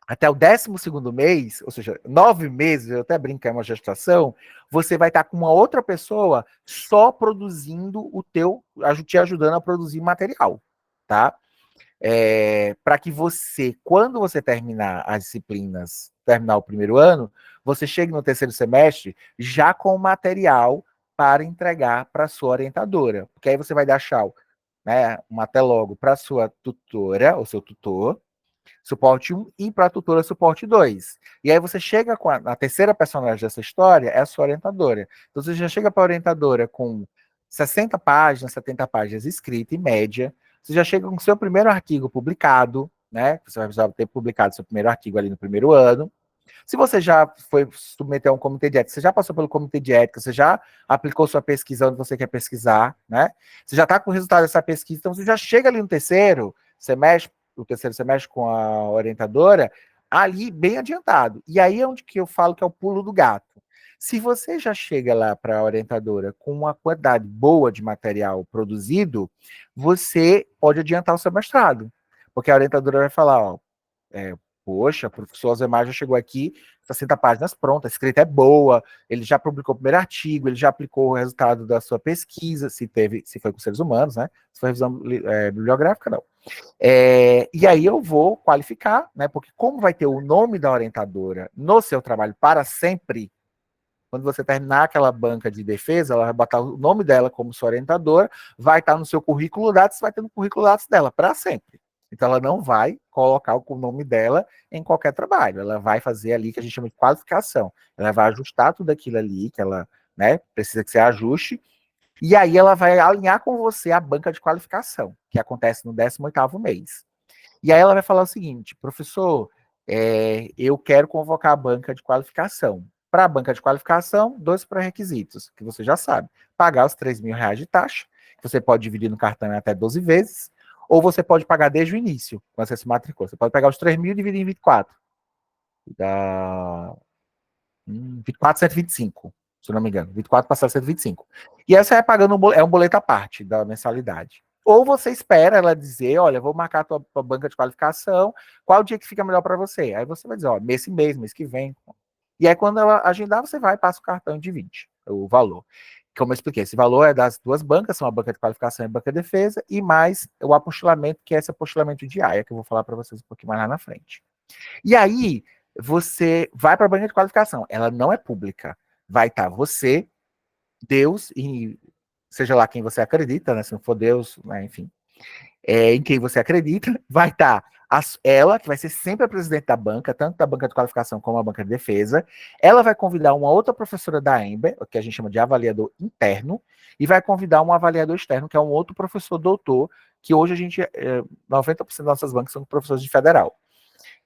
até o 12º mês, ou seja, 9 meses, eu até brinco que é uma gestação, você vai estar com uma outra pessoa só produzindo te ajudando a produzir material, tá? Para que você, quando você terminar as disciplinas, terminar o primeiro ano, você chegue no terceiro semestre já com material para entregar para sua orientadora, porque aí você vai deixar, né, um até logo para sua tutora, ou seu tutor, suporte 1 e para a tutora suporte 2. E aí você chega com a terceira personagem dessa história, é a sua orientadora. Então você já chega para a orientadora com 60 páginas, 70 páginas escrita em média. Você já chega com o seu primeiro artigo publicado, né? Você vai precisar ter publicado seu primeiro artigo ali no primeiro ano. Se você já foi submeter a um comitê de ética, você já passou pelo comitê de ética, você já aplicou sua pesquisa onde você quer pesquisar, né? Você já está com o resultado dessa pesquisa, então você já chega ali no terceiro semestre, o terceiro semestre com a orientadora, ali bem adiantado. E aí é onde que eu falo que é o pulo do gato. Se você já chega lá para a orientadora com uma quantidade boa de material produzido, você pode adiantar o seu mestrado. Porque a orientadora vai falar, ó, poxa, o professor Alzheimer já chegou aqui, 60 páginas prontas, a escrita é boa, ele já publicou o primeiro artigo, ele já aplicou o resultado da sua pesquisa, se foi com seres humanos, né? Se foi revisão bibliográfica, não. E aí eu vou qualificar, né? Porque como vai ter o nome da orientadora no seu trabalho para sempre, quando você terminar aquela banca de defesa, ela vai botar o nome dela como sua orientadora, vai estar no seu currículo dados, vai ter no currículo dados dela para sempre. Então ela não vai colocar o nome dela em qualquer trabalho, ela vai fazer ali que a gente chama de qualificação. Ela vai ajustar tudo aquilo ali que ela, né, precisa que você ajuste, e aí ela vai alinhar com você a banca de qualificação, que acontece no 18º mês. E aí ela vai falar o seguinte, professor, eu quero convocar a banca de qualificação. Para a banca de qualificação, 2 pré-requisitos, que você já sabe. Pagar os R$ 3.000 de taxa, que você pode dividir no cartão em até 12 vezes, ou você pode pagar desde o início, quando você se matricula. Você pode pegar os 3.000 e dividir em 24. Dá 24, 125, se eu não me engano. 24 passar 125. E aí você vai pagando um boleto à parte da mensalidade. Ou você espera ela dizer, olha, vou marcar a tua banca de qualificação, qual o dia que fica melhor para você? Aí você vai dizer, ó, mês que vem. E aí quando ela agendar, você vai e passa o cartão de 20, o valor. como eu expliquei, esse valor é das duas bancas, são a banca de qualificação e a banca de defesa, e mais o apostilamento, que é esse apostilamento de AIA, que eu vou falar para vocês um pouquinho mais lá na frente. E aí, você vai para a banca de qualificação, ela não é pública. Vai estar você, Deus, e seja lá quem você acredita, né? Se não for Deus, né, enfim, em quem você acredita, vai estar ela, que vai ser sempre a presidente da banca, tanto da banca de qualificação como a banca de defesa. Ela vai convidar uma outra professora da Ember, que a gente chama de avaliador interno, e vai convidar um avaliador externo, que é um outro professor doutor, que hoje a gente, 90% das nossas bancas são professores de federal.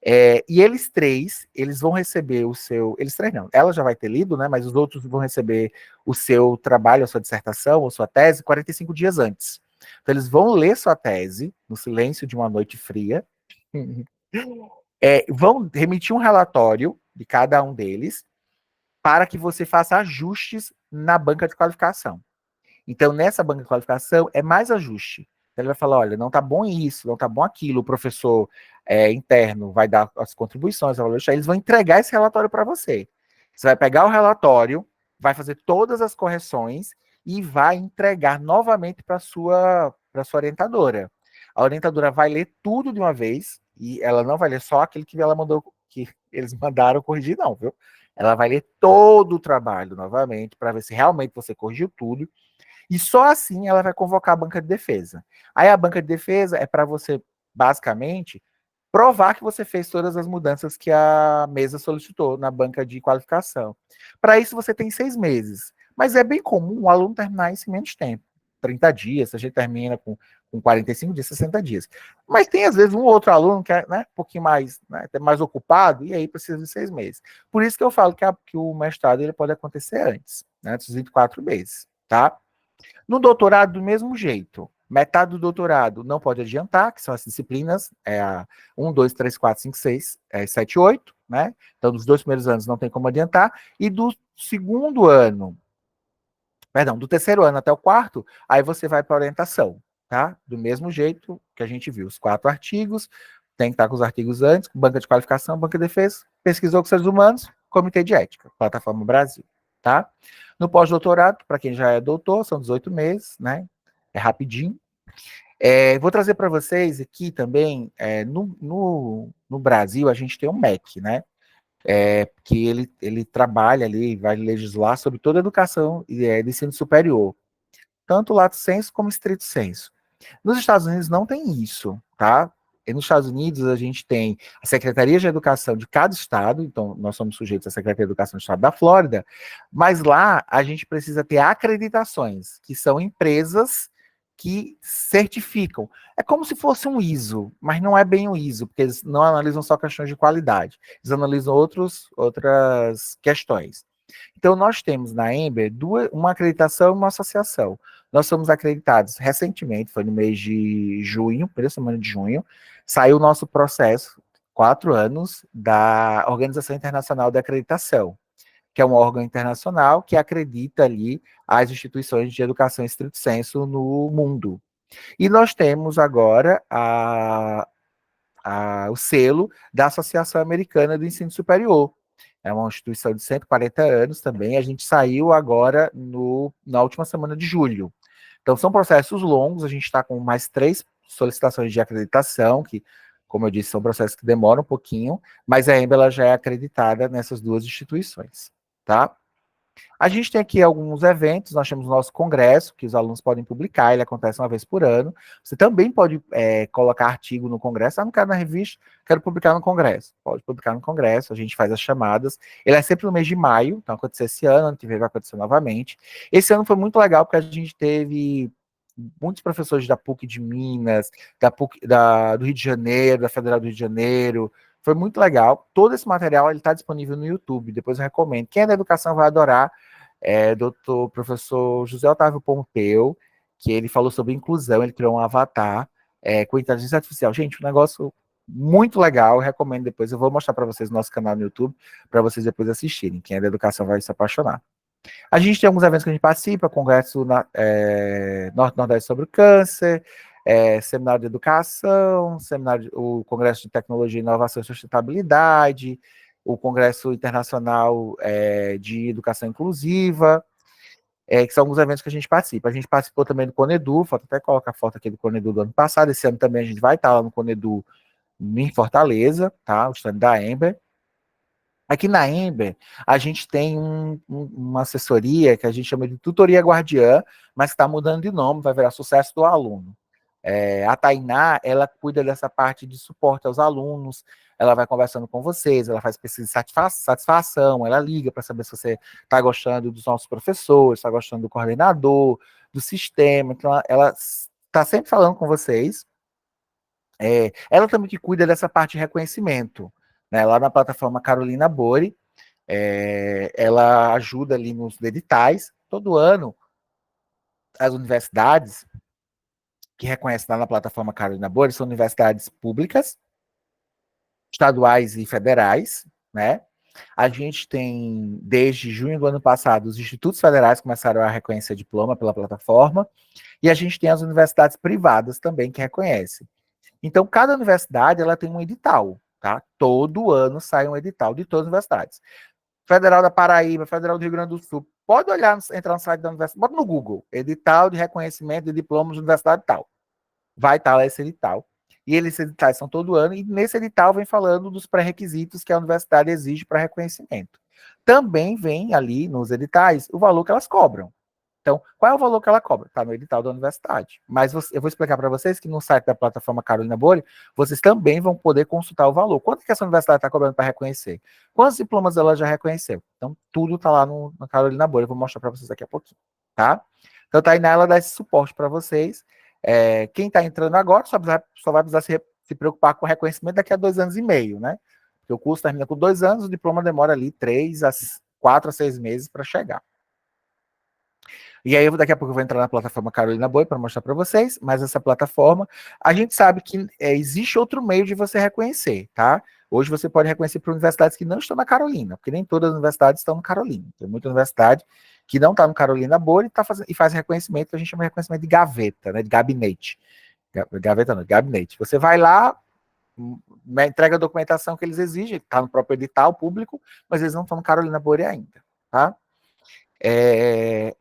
E eles três, eles vão receber o seu. Eles três não, ela já vai ter lido, né? Mas os outros vão receber o seu trabalho, a sua dissertação, ou sua tese, 45 dias antes. Então, eles vão ler sua tese no silêncio de uma noite fria, vão remitir um relatório de cada um deles para que você faça ajustes na banca de qualificação. Então, nessa banca de qualificação, é mais ajuste. Então, ele vai falar, olha, não tá bom isso, não tá bom aquilo, o professor interno vai dar as contribuições, eles vão entregar esse relatório para você. Você vai pegar o relatório, vai fazer todas as correções e vai entregar novamente para sua orientadora. A orientadora vai ler tudo de uma vez, e ela não vai ler só aquele que ela mandou, que eles mandaram corrigir, não, viu? Ela vai ler todo o trabalho novamente, para ver se realmente você corrigiu tudo, e só assim ela vai convocar a banca de defesa. Aí a banca de defesa é para você, basicamente, provar que você fez todas as mudanças que a mesa solicitou na banca de qualificação. Para isso, você tem 6 meses. Mas é bem comum o aluno terminar isso em menos tempo. 30 dias, a gente termina com 45 dias, 60 dias. Mas tem, às vezes, um outro aluno que é, né, um pouquinho mais, né, mais ocupado, e aí precisa de 6 meses. Por isso que eu falo que o mestrado ele pode acontecer antes, né, antes dos 24 meses, tá? No doutorado, do mesmo jeito. Metade do doutorado não pode adiantar, que são as disciplinas, a 1, 2, 3, 4, 5, 6, 7, 8, né? Então, dos 2 primeiros anos não tem como adiantar. E do segundo ano, perdão, do terceiro ano até o quarto, aí você vai para orientação, tá? Do mesmo jeito que a gente viu, os 4 artigos, tem que estar com os artigos antes, banca de qualificação, banca de defesa, pesquisou com seres humanos, comitê de ética, plataforma Brasil, tá? No pós-doutorado, para quem já é doutor, são 18 meses, né? É rapidinho. Vou trazer para vocês aqui também, no Brasil, a gente tem um MEC, né? Que ele trabalha ali, vai legislar sobre toda a educação de ensino superior, tanto lato sensu como estrito sensu. Nos Estados Unidos não tem isso, tá? E nos Estados Unidos a gente tem a Secretaria de Educação de cada estado, então nós somos sujeitos à Secretaria de Educação do estado da Flórida, mas lá a gente precisa ter acreditações, que são empresas que certificam. É como se fosse um ISO, mas não é bem um ISO, porque eles não analisam só questões de qualidade, eles analisam outras questões. Então, nós temos na Ember uma acreditação e uma associação. Nós somos acreditados recentemente, foi no mês de junho, primeira semana de junho, saiu o nosso processo, 4 anos, da Organização Internacional de Acreditação, que é um órgão internacional que acredita ali as instituições de educação estrito sensu no mundo. E nós temos agora o selo da Associação Americana do Ensino Superior. É uma instituição de 140 anos também. A gente saiu agora na última semana de julho. Então, são processos longos. A gente está com mais 3 solicitações de acreditação, que, como eu disse, são processos que demoram um pouquinho, mas a EMBA já é acreditada nessas 2 instituições, tá? A gente tem aqui alguns eventos, nós temos o nosso congresso, que os alunos podem publicar, ele acontece uma vez por ano. Você também pode colocar artigo no congresso, não quero na revista, quero publicar no congresso. Pode publicar no congresso, a gente faz as chamadas. Ele é sempre no mês de maio, então aconteceu esse ano que vem vai acontecer novamente. Esse ano foi muito legal, porque a gente teve muitos professores da PUC de Minas, da PUC do Rio de Janeiro, da Federal do Rio de Janeiro. Foi muito legal. Todo esse material está disponível no YouTube, depois eu recomendo. Quem é da educação vai adorar. Doutor professor José Otávio Pompeu, que ele falou sobre inclusão, ele criou um avatar com inteligência artificial. Gente, um negócio muito legal, eu recomendo depois. Eu vou mostrar para vocês no nosso canal no YouTube, para vocês depois assistirem. Quem é da educação vai se apaixonar. A gente tem alguns eventos que a gente participa, Congresso Norte-Nordeste sobre o Câncer, Seminário de Educação, o Congresso de Tecnologia, Inovação e Sustentabilidade, o Congresso Internacional de Educação Inclusiva. que são alguns eventos que a gente participa. A gente participou também do Conedu, falta até colocar a foto aqui do Conedu do ano passado. Esse ano também a gente vai estar lá no Conedu em Fortaleza, tá? O stand da Ember. Aqui na Ember, a gente tem uma assessoria que a gente chama de tutoria guardiã, mas está mudando de nome, vai virar sucesso do aluno. A Tainá, ela cuida dessa parte de suporte aos alunos, ela vai conversando com vocês, ela faz pesquisa de satisfação, ela liga para saber se você está gostando dos nossos professores, está gostando do coordenador, do sistema, então ela está sempre falando com vocês. Ela também que cuida dessa parte de reconhecimento, né? Lá na plataforma Carolina Bori, ela ajuda ali nos editais. Todo ano, as universidades que reconhecem lá na plataforma Carolina Bori são universidades públicas, estaduais e federais, né? A gente tem, desde junho do ano passado, os institutos federais começaram a reconhecer diploma pela plataforma, e a gente tem as universidades privadas também que reconhecem. Então, cada universidade ela tem um edital, tá? Todo ano sai um edital de todas as universidades. Federal da Paraíba, Federal do Rio Grande do Sul. Pode olhar, entrar no site da universidade, bota no Google, edital de reconhecimento de diplomas de universidade tal. Vai estar lá esse edital. E esses editais são todo ano, e nesse edital vem falando dos pré-requisitos que a universidade exige para reconhecimento. Também vem ali nos editais o valor que elas cobram. Então, qual é o valor que ela cobra? Está no edital da universidade. Mas eu vou explicar para vocês que no site da plataforma Carolina Bori, vocês também vão poder consultar o valor. Quanto que essa universidade está cobrando para reconhecer? Quantos diplomas ela já reconheceu? Então, tudo está lá na Carolina Bori. Eu vou mostrar para vocês daqui a pouquinho, tá? Então, tá aí nela, dá esse suporte para vocês. Quem está entrando agora só vai precisar se preocupar com o reconhecimento daqui a 2 anos e meio, né? Porque o curso termina com 2 anos, o diploma demora ali 4 a 6 meses para chegar. E aí, daqui a pouco eu vou entrar na plataforma Carolina Boi para mostrar para vocês, mas essa plataforma, a gente sabe que existe outro meio de você reconhecer, tá? Hoje você pode reconhecer para universidades que não estão na Carolina, porque nem todas as universidades estão no Carolina. Tem muita universidade que não está no Carolina Boi e faz reconhecimento, que a gente chama de reconhecimento de gaveta, né? De gabinete. Gaveta não, de gabinete. Você vai lá, entrega a documentação que eles exigem, está no próprio edital público, mas eles não estão no Carolina Boi ainda, tá?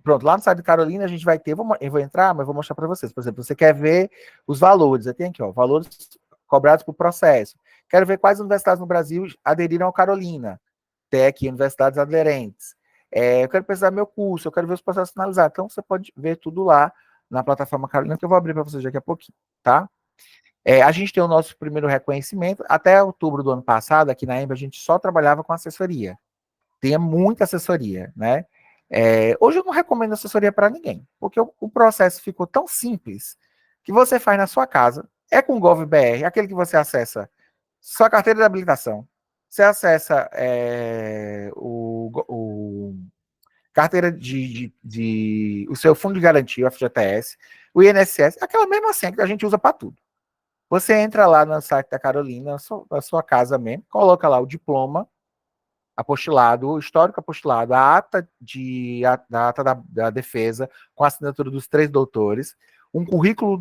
Pronto, lá no site de Carolina a gente vai ter, eu vou entrar, mas vou mostrar para vocês. Por exemplo, você quer ver os valores, tem aqui, ó, valores cobrados por processo. Quero ver quais universidades no Brasil aderiram ao Carolina. Tem aqui universidades aderentes. Eu quero pesquisar meu curso, eu quero ver os processos finalizados. Então, você pode ver tudo lá na plataforma Carolina, que eu vou abrir para vocês daqui a pouquinho, tá? A gente tem o nosso primeiro reconhecimento. Até outubro do ano passado, aqui na Emba, a gente só trabalhava com assessoria. Tinha muita assessoria, né? Hoje eu não recomendo assessoria para ninguém, porque o processo ficou tão simples que você faz na sua casa, com o GovBR, aquele que você acessa sua carteira de habilitação, você acessa o carteira o seu fundo de garantia, o FGTS, o INSS, aquela mesma senha que a gente usa para tudo. Você entra lá no site da Carolina, na sua casa mesmo, coloca lá o diploma, apostilado, o histórico apostilado, a ata da defesa, com a assinatura dos 3 doutores, um currículo,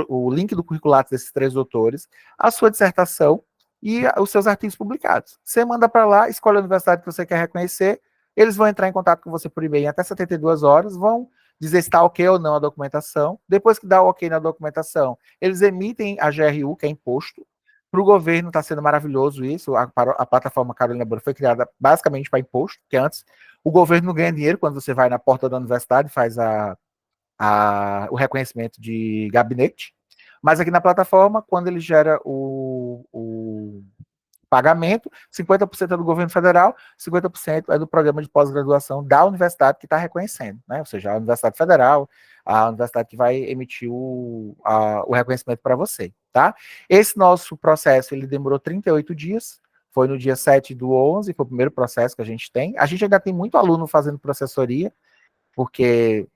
o link do curricular desses 3 doutores, a sua dissertação e os seus artigos publicados. Você manda para lá, escolhe a universidade que você quer reconhecer, eles vão entrar em contato com você por e-mail em até 72 horas, vão dizer se está ok ou não a documentação. Depois que dá o ok na documentação, eles emitem a GRU, que é imposto. Para o governo está sendo maravilhoso isso. A plataforma Carolina Bora foi criada basicamente para imposto, porque antes o governo não ganha dinheiro quando você vai na porta da universidade e faz o reconhecimento de gabinete. Mas aqui na plataforma, quando ele gera o pagamento, 50% é do governo federal, 50% é do programa de pós-graduação da universidade que está reconhecendo, né? Ou seja, a Universidade Federal, a universidade que vai emitir o reconhecimento para você, tá? Esse nosso processo, ele demorou 38 dias, foi no dia 7/11, foi o primeiro processo que a gente tem. A gente ainda tem muito aluno fazendo processoria, porque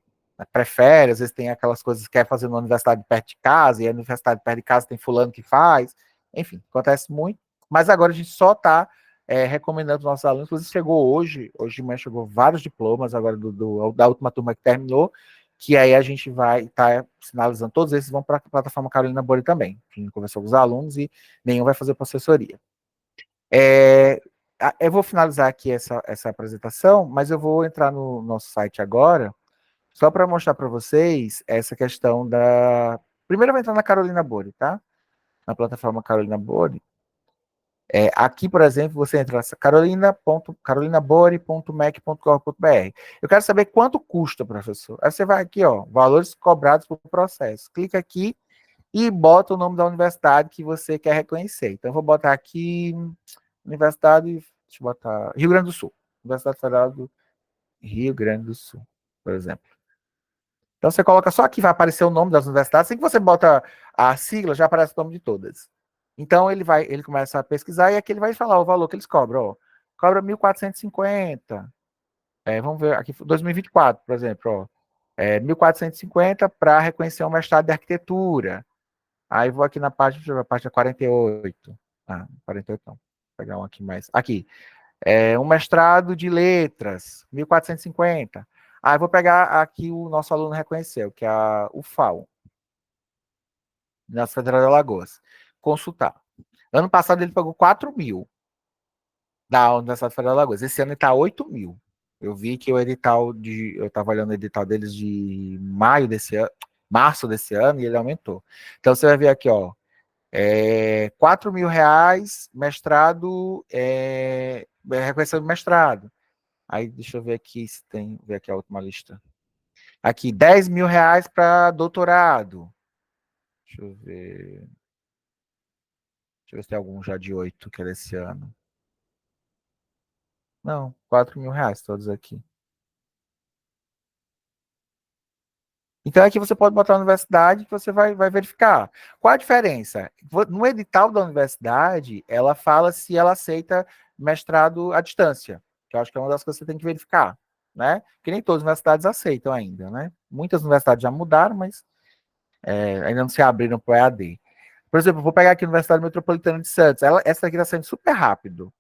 prefere, às vezes tem aquelas coisas que quer fazer na universidade perto de casa, e a universidade perto de casa tem fulano que faz, enfim, acontece muito. Mas agora a gente só está recomendando os nossos alunos, inclusive chegou hoje de manhã chegou vários diplomas agora da última turma que terminou, que aí a gente vai estar sinalizando, todos esses vão para a plataforma Carolina Bori também. A gente conversou com os alunos e nenhum vai fazer assessoria. Eu vou finalizar aqui essa apresentação, mas eu vou entrar no nosso site agora Só para mostrar para vocês essa questão da... Primeiro eu vou entrar na Carolina Bori, tá? Na plataforma Carolina Bori. Aqui, por exemplo, você entra carolinabori.mac.gov.br. Eu quero saber quanto custa, professor. Aí você vai aqui, ó, valores cobrados por processo. Clica aqui e bota o nome da universidade que você quer reconhecer. Então, eu vou botar aqui Universidade, deixa eu botar Rio Grande do Sul. Universidade Federal do Rio Grande do Sul, por exemplo. Então, você coloca só aqui, vai aparecer o nome das universidades. Assim que você bota a sigla, já aparece o nome de todas. Então, ele começa a pesquisar e aqui ele vai falar o valor que eles cobram. Ó. Cobra 1.450. Vamos ver aqui, 2024, por exemplo. Ó. 1.450 para reconhecer um mestrado de arquitetura. Aí vou aqui na página 48. 48 não. Vou pegar um aqui mais. Aqui. Um mestrado de letras, 1.450. Aí vou pegar aqui o nosso aluno reconheceu, que é a UFAL, na Federal de Alagoas. Consultar. Ano passado ele pagou 4 mil da Universidade Federal de Alagoas. Esse ano ele está 8 mil. Eu vi que o edital eu estava olhando o edital deles de março desse ano, e ele aumentou. Então você vai ver aqui, ó, 4 mil reais, mestrado, reconhecendo mestrado. Aí deixa eu ver aqui se tem, ver aqui a última lista. Aqui, 10 mil reais para doutorado. Deixa eu ver. Deixa eu ver se tem algum já de 8 que é desse ano. Não, 4 mil reais todos aqui. Então aqui você pode botar a universidade que você vai verificar. Qual a diferença? No edital da universidade, ela fala se ela aceita mestrado à distância, que eu acho que é uma das coisas que você tem que verificar, né? Que nem todas as universidades aceitam ainda, né? Muitas universidades já mudaram, mas ainda não se abriram para o EAD. Por exemplo, vou pegar aqui a Universidade Metropolitana de Santos. Essa aqui está saindo super rápido.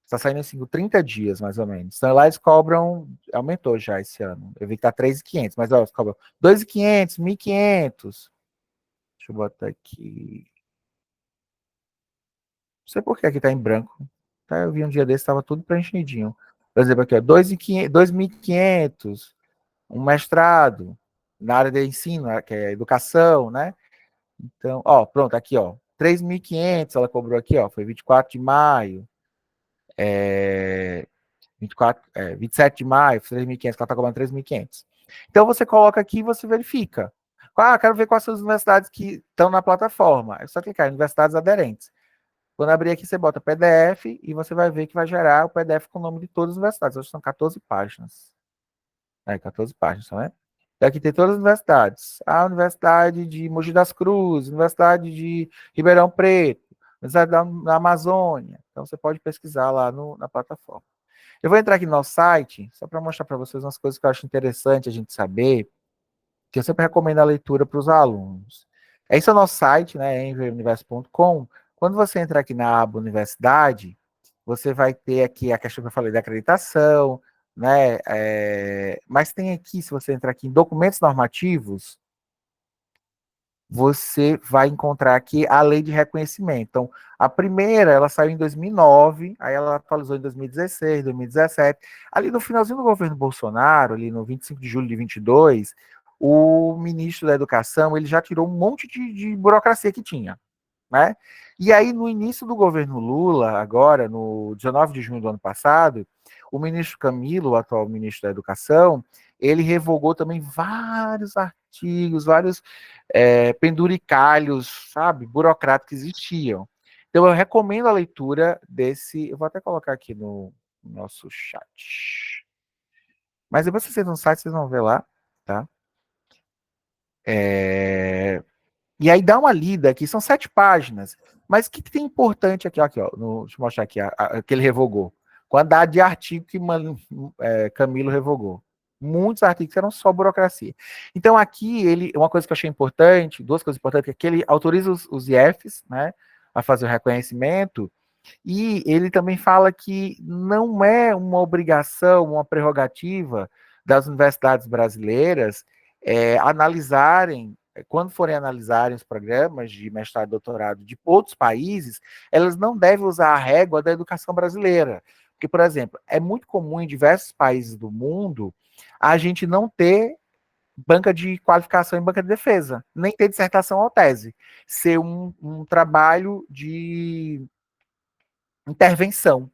Está saindo em 30 dias, mais ou menos. Então, lá eles cobram... Aumentou já esse ano. Eu vi que está 3.500, mas ó, eles cobram 2.500, 1.500. Deixa eu botar aqui. Não sei por que aqui está em branco. Tá, eu vi um dia desse, estava tudo preenchidinho. Por exemplo, aqui, ó, 2.500. Um mestrado na área de ensino, que é educação, né? Então, ó, pronto, aqui, ó, 3.500 ela cobrou aqui, ó, foi 24 de maio, 27 de maio, 3.500, ela tá cobrando 3.500. Então, você coloca aqui e você verifica. Quero ver quais são as universidades que estão na plataforma. É só clicar em universidades aderentes. Quando abrir aqui, você bota PDF e você vai ver que vai gerar o PDF com o nome de todas as universidades. Hoje são 14 páginas. 14 páginas, né? Aqui tem todas as universidades. A Universidade de Mogi das Cruzes, Universidade de Ribeirão Preto, Universidade da Amazônia. Então, você pode pesquisar lá na plataforma. Eu vou entrar aqui no nosso site, só para mostrar para vocês umas coisas que eu acho interessante a gente saber, que eu sempre recomendo a leitura para os alunos. Esse é o nosso site, né, enviouniverso.com. Quando você entrar aqui na aba Universidade, você vai ter aqui a questão que eu falei da acreditação, né? Mas tem aqui, se você entrar aqui em documentos normativos, você vai encontrar aqui a lei de reconhecimento. Então, a primeira, ela saiu em 2009, aí ela atualizou em 2016, 2017. Ali no finalzinho do governo Bolsonaro, ali no 25 de julho de 22, o ministro da Educação, ele já tirou um monte de burocracia que tinha, né? E aí, no início do governo Lula, agora, no 19 de junho do ano passado, o ministro Camilo, o atual ministro da Educação, ele revogou também vários artigos, vários penduricalhos, sabe, burocráticos que existiam. Então, eu recomendo a leitura desse... Eu vou até colocar aqui no nosso chat. Mas depois que vocês no site, vocês vão ver lá, tá? E aí dá uma lida aqui, são 7 páginas. Mas o que tem importante aqui? Aqui, ó, deixa eu mostrar aqui que ele revogou. Quantidade de artigo que Camilo revogou. Muitos artigos eram só burocracia. Então, aqui, uma coisa que eu achei importante, duas coisas importantes, é que ele autoriza os IFs, né, a fazer o reconhecimento, e ele também fala que não é uma obrigação, uma prerrogativa das universidades brasileiras analisarem, quando forem analisarem os programas de mestrado e doutorado de outros países, elas não devem usar a régua da educação brasileira. Porque, por exemplo, é muito comum em diversos países do mundo a gente não ter banca de qualificação e banca de defesa, nem ter dissertação ou tese, ser um trabalho de intervenção.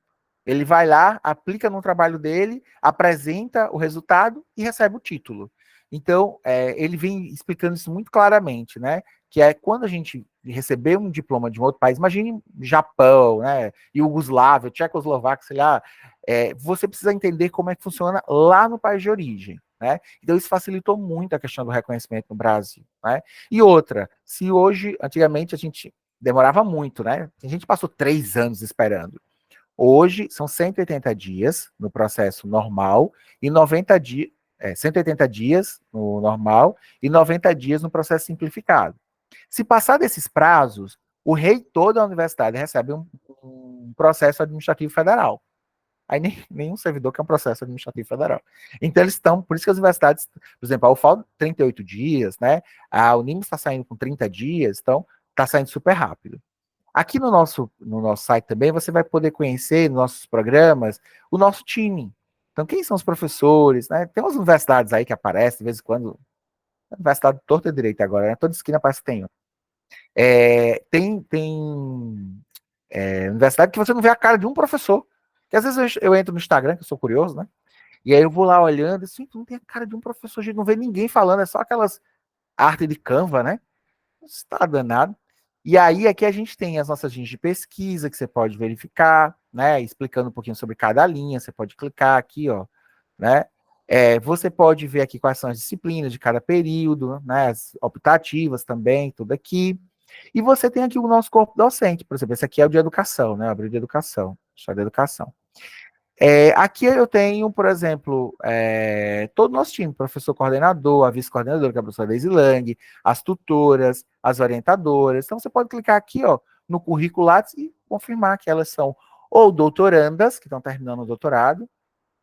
Ele vai lá, aplica no trabalho dele, apresenta o resultado e recebe o título. Então, ele vem explicando isso muito claramente, né? Que é quando a gente receber um diploma de um outro país, imagine Japão, né? Iugoslávia, Tchecoslováquia, sei lá, você precisa entender como é que funciona lá no país de origem. Né? Então, isso facilitou muito a questão do reconhecimento no Brasil. Né? E outra, se hoje, antigamente, a gente demorava muito, né? A gente passou 3 anos esperando. Hoje são 180 dias no processo normal e 90 dias, 180 dias no normal e 90 dias no processo simplificado. Se passar desses prazos, o reitor da universidade recebe um processo administrativo federal. Aí nenhum servidor quer um processo administrativo federal. Então eles estão, por isso que as universidades, por exemplo, a UFAL 38 dias, né? A Unimes está saindo com 30 dias, então está saindo super rápido. Aqui no nosso site também você vai poder conhecer nos nossos programas o nosso time. Então, quem são os professores, né? Tem umas universidades aí que aparecem de vez em quando. Universidade torta e direita agora, né? Toda esquina parece que tem um. Tem universidade que você não vê a cara de um professor. Que às vezes eu entro no Instagram, que eu sou curioso, né? E aí eu vou lá olhando e assim, não tem a cara de um professor, a gente não vê ninguém falando, é só aquelas artes de Canva, né? Está danado. E aí aqui a gente tem as nossas linhas de pesquisa que você pode verificar, né? Explicando um pouquinho sobre cada linha, você pode clicar aqui, ó, né? Você pode ver aqui quais são as disciplinas de cada período, né? As optativas também, tudo aqui. E você tem aqui o nosso corpo docente, por exemplo, esse aqui é o de educação, né? Abril de educação, história da educação. Aqui eu tenho, por exemplo, todo o nosso time, professor coordenador, a vice-coordenadora, que é a professora Daisy Lang, as tutoras, as orientadoras. Então, você pode clicar aqui, ó, no currículo Lattes e confirmar que elas são ou doutorandas, que estão terminando o doutorado,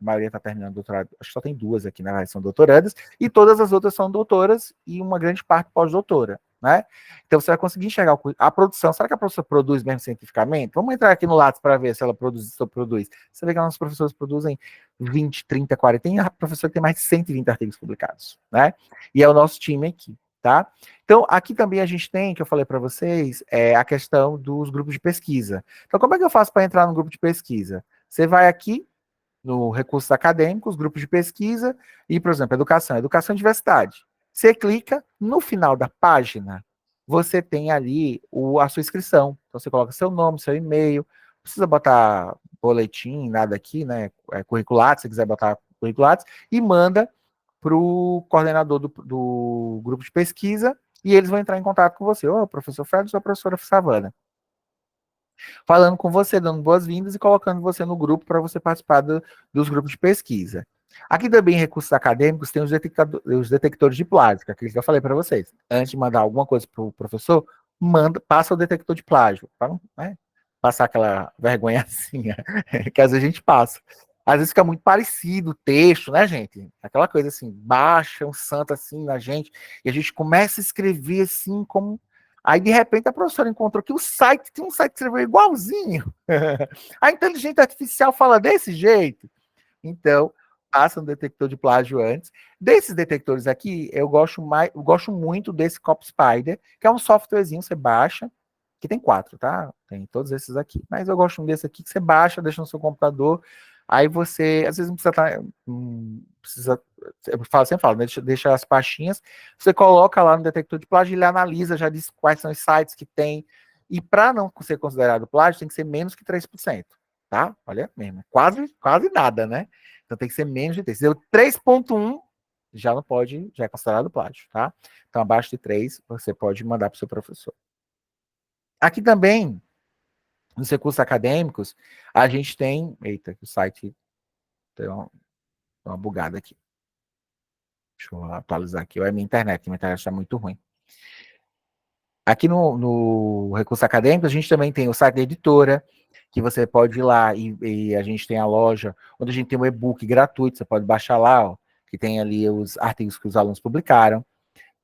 a maioria está terminando o doutorado, acho que só tem 2 aqui, né, são doutorandas, e todas as outras são doutoras e uma grande parte pós-doutora, né? Então você vai conseguir enxergar a produção. Será que a professora produz mesmo cientificamente? Vamos entrar aqui no Lattes para ver se ela produz, se produz. Você vê que nossos professores produzem 20, 30, 40, tem professor que tem mais de 120 artigos publicados, né? E é o nosso time aqui, tá? Então, aqui também a gente tem, que eu falei para vocês, a questão dos grupos de pesquisa. Então, como é que eu faço para entrar no grupo de pesquisa? Você vai aqui, no recursos acadêmicos, grupos de pesquisa e, por exemplo, educação e diversidade. Você clica, no final da página, você tem ali a sua inscrição. Então, você coloca seu nome, seu e-mail, não precisa botar boletim, nada aqui, né? Curricular, se você quiser botar curricular, e manda para o coordenador do grupo de pesquisa e eles vão entrar em contato com você. Ô, professor Fred, sou a professora Savana, falando com você, dando boas-vindas e colocando você no grupo para você participar dos grupos de pesquisa. Aqui também em recursos acadêmicos tem os detectores de plágio, aquilo que eu falei para vocês. Antes de mandar alguma coisa para o professor, passa o detector de plágio, para não, né, passar aquela vergonhazinha que às vezes a gente passa. Às vezes fica muito parecido o texto, né, gente? Aquela coisa assim, baixa um santo assim na gente, e a gente começa a escrever assim como. Aí, de repente, a professora encontrou que tem um site que escreveu igualzinho. A inteligência artificial fala desse jeito. Então, passa um detector de plágio antes. Desses detectores aqui, eu gosto muito desse Cop Spider, que é um softwarezinho, você baixa, que tem 4, tá? Tem todos esses aqui. Mas eu gosto desse aqui, que você baixa, deixa no seu computador. Aí você, às vezes não precisa estar. Sempre falo, né? Deixa as pastinhas, você coloca lá no detector de plágio, ele analisa, já diz quais são os sites que tem. E para não ser considerado plágio, tem que ser menos que 3%, tá? Olha mesmo, quase nada, né? Então tem que ser menos de 3. Se deu 3,1, já não pode, já é considerado plágio, tá? Então abaixo de 3, você pode mandar para o seu professor. Aqui também, nos recursos acadêmicos, a gente tem. Eita, o site deu uma bugada aqui. Deixa eu atualizar aqui. Ou é minha internet está muito ruim. Aqui no recurso acadêmico, a gente também tem o site da editora, que você pode ir lá e a gente tem a loja, onde a gente tem um e-book gratuito, você pode baixar lá, ó, que tem ali os artigos que os alunos publicaram.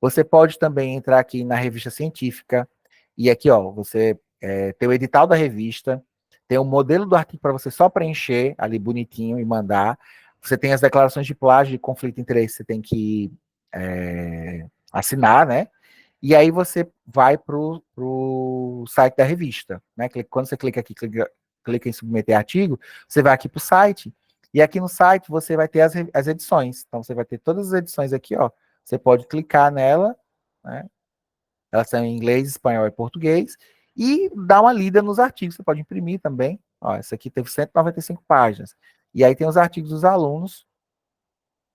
Você pode também entrar aqui na revista científica, e aqui, ó, você tem o edital da revista, tem o modelo do artigo para você só preencher ali bonitinho e mandar. Você tem as declarações de plágio, de conflito de interesse, você tem que assinar, né? E aí você vai para o site da revista, né? Quando você clica aqui, clica em submeter artigo, você vai aqui para o site, e aqui no site você vai ter as edições. Então você vai ter todas as edições aqui, ó. Você pode clicar nela, né? Elas são em inglês, espanhol e português, e dar uma lida nos artigos. Você pode imprimir também. Ó, essa aqui teve 195 páginas. E aí tem os artigos dos alunos,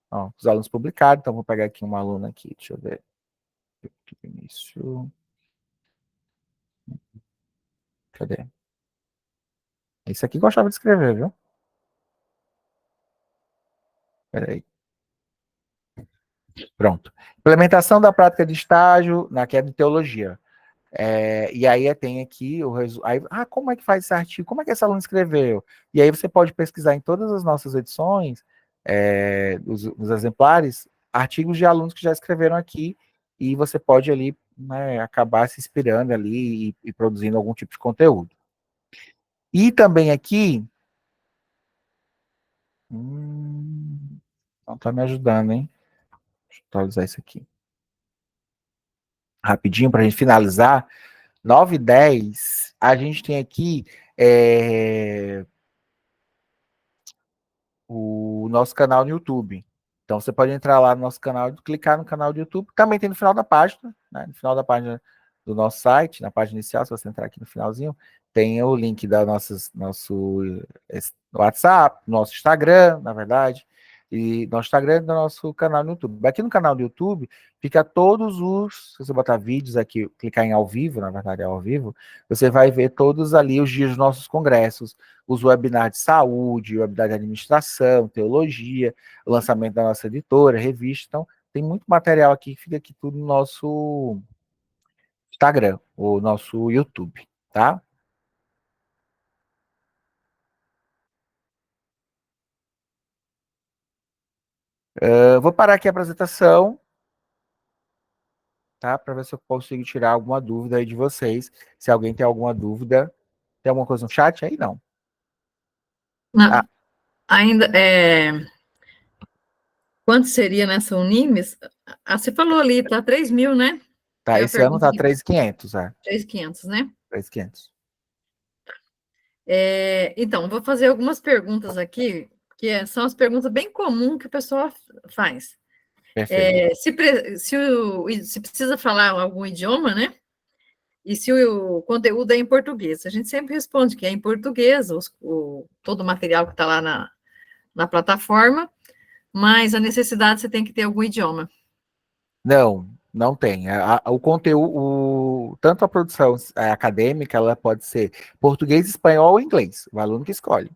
ó, os alunos publicaram. Então vou pegar aqui uma aluna aqui, deixa eu ver. Início. Cadê? Esse aqui gostava de escrever, viu? Peraí. Pronto. Implementação da prática de estágio na queda de teologia. E aí tem aqui o resultado. Como é que faz esse artigo? Como é que esse aluno escreveu? E aí você pode pesquisar em todas as nossas edições, os exemplares, artigos de alunos que já escreveram aqui, e você pode ali, né, acabar se inspirando ali e produzindo algum tipo de conteúdo. E também aqui. Não está me ajudando, hein? Deixa eu atualizar isso aqui. Rapidinho, para a gente finalizar. 9h10, a gente tem aqui o nosso canal no YouTube. Então você pode entrar lá no nosso canal, clicar no canal do YouTube, também tem no final da página, né? No final da página do nosso site, na página inicial, se você entrar aqui no finalzinho, tem o link da nosso WhatsApp, nosso Instagram, na verdade, e nosso Instagram e do nosso canal no YouTube. Aqui no canal do YouTube fica todos os, se você botar vídeos aqui, clicar em ao vivo, na verdade é ao vivo, você vai ver todos ali os dias dos nossos congressos, os webinars de saúde, webinar de administração, teologia, o lançamento da nossa editora, revista. Então, tem muito material aqui, fica aqui tudo no nosso Instagram, o nosso YouTube, tá? Vou parar aqui a apresentação, tá? Para ver se eu consigo tirar alguma dúvida aí de vocês. Se alguém tem alguma dúvida, tem alguma coisa no chat aí? Não. Não, ainda, quanto seria nessa Unimes? Você falou ali, tá 3 mil, né? Tá, É a esse ano pergunta tá de 3.500, 3.500, né? 3.500. Então, vou fazer algumas perguntas aqui, que são as perguntas bem comuns que o pessoal faz. Perfeito. Se precisa falar algum idioma, né? E se o conteúdo é em português. A gente sempre responde que é em português, todo o material que está lá na plataforma, mas a necessidade você tem que ter algum idioma. Não, não tem. O conteúdo, tanto a produção acadêmica, ela pode ser português, espanhol ou inglês. O aluno que escolhe.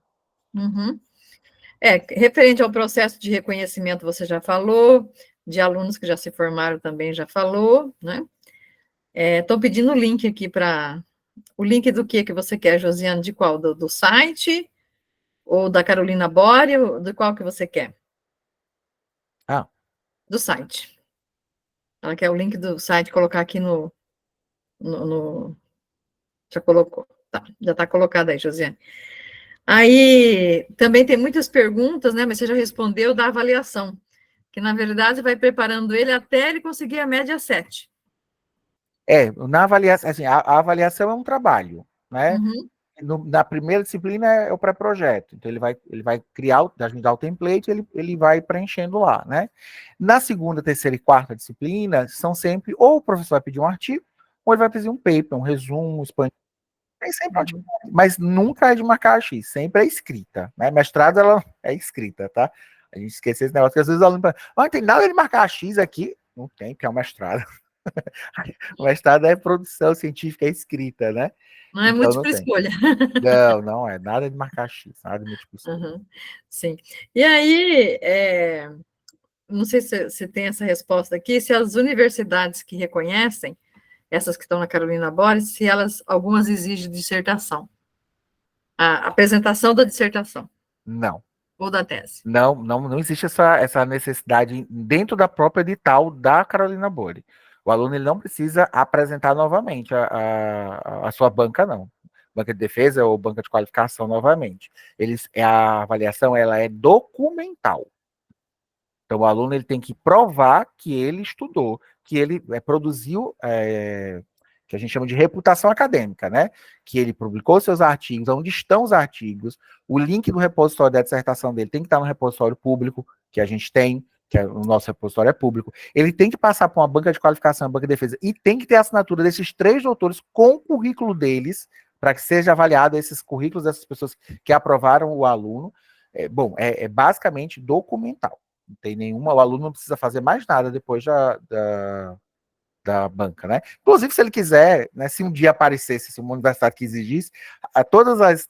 Uhum. Referente ao processo de reconhecimento, você já falou, de alunos que já se formaram também já falou, né? Estou pedindo o link aqui para. O link do que você quer, Josiane? De qual? Do site? Ou da Carolina Bore? Ou do qual que você quer? Ah, Do site. Ela quer o link do site, colocar aqui no. Já colocou. Tá, já está colocado aí, Josiane. Aí também tem muitas perguntas, né? Mas você já respondeu da avaliação, que na verdade vai preparando ele até ele conseguir a média 7. na avaliação, assim, a avaliação é um trabalho, né? Uhum. Na primeira disciplina é o pré-projeto, então ele vai criar, a gente dá o template, ele vai preenchendo lá, né? Na segunda, terceira e quarta disciplina, são sempre, ou o professor vai pedir um artigo, ou ele vai pedir um paper, um resumo, tem sempre Uhum. mas nunca é de marcar X, sempre é escrita, né? Mestrado, ela é escrita, tá? A gente esquece esse negócio, que às vezes o aluno fala, não tem nada de marcar X aqui. Não tem, porque é um mestrado. O mestrado é produção científica escrita, né? Não é Então não múltipla tem. escolha. Não, não é nada de marcar X, nada de múltipla escolha. Uhum. Sim. E aí, não sei se tem essa resposta aqui, se as universidades que reconhecem, essas que estão na Carolina Borges, se elas, algumas exigem dissertação, a apresentação da dissertação Não. ou da tese. Não existe essa necessidade dentro da própria edital da Carolina Bore. O aluno ele não precisa apresentar novamente a sua banca, não. Banca de defesa ou banca de qualificação novamente. A avaliação ela é documental. Então, o aluno ele tem que provar que ele estudou, que ele produziu, que a gente chama de reputação acadêmica, né? Que ele publicou seus artigos, onde estão os artigos, o link do repositório da dissertação dele tem que estar no repositório público, que a gente tem, o nosso repositório é público. Ele tem que passar por uma banca de qualificação, uma banca de defesa, e tem que ter a assinatura desses 3 doutores com o currículo deles, para que seja avaliado esses currículos dessas pessoas que aprovaram o aluno. É basicamente documental. Não tem nenhuma, o aluno não precisa fazer mais nada depois da banca, né? Inclusive, se ele quiser, né, se um dia aparecesse, se uma universidade que exigisse,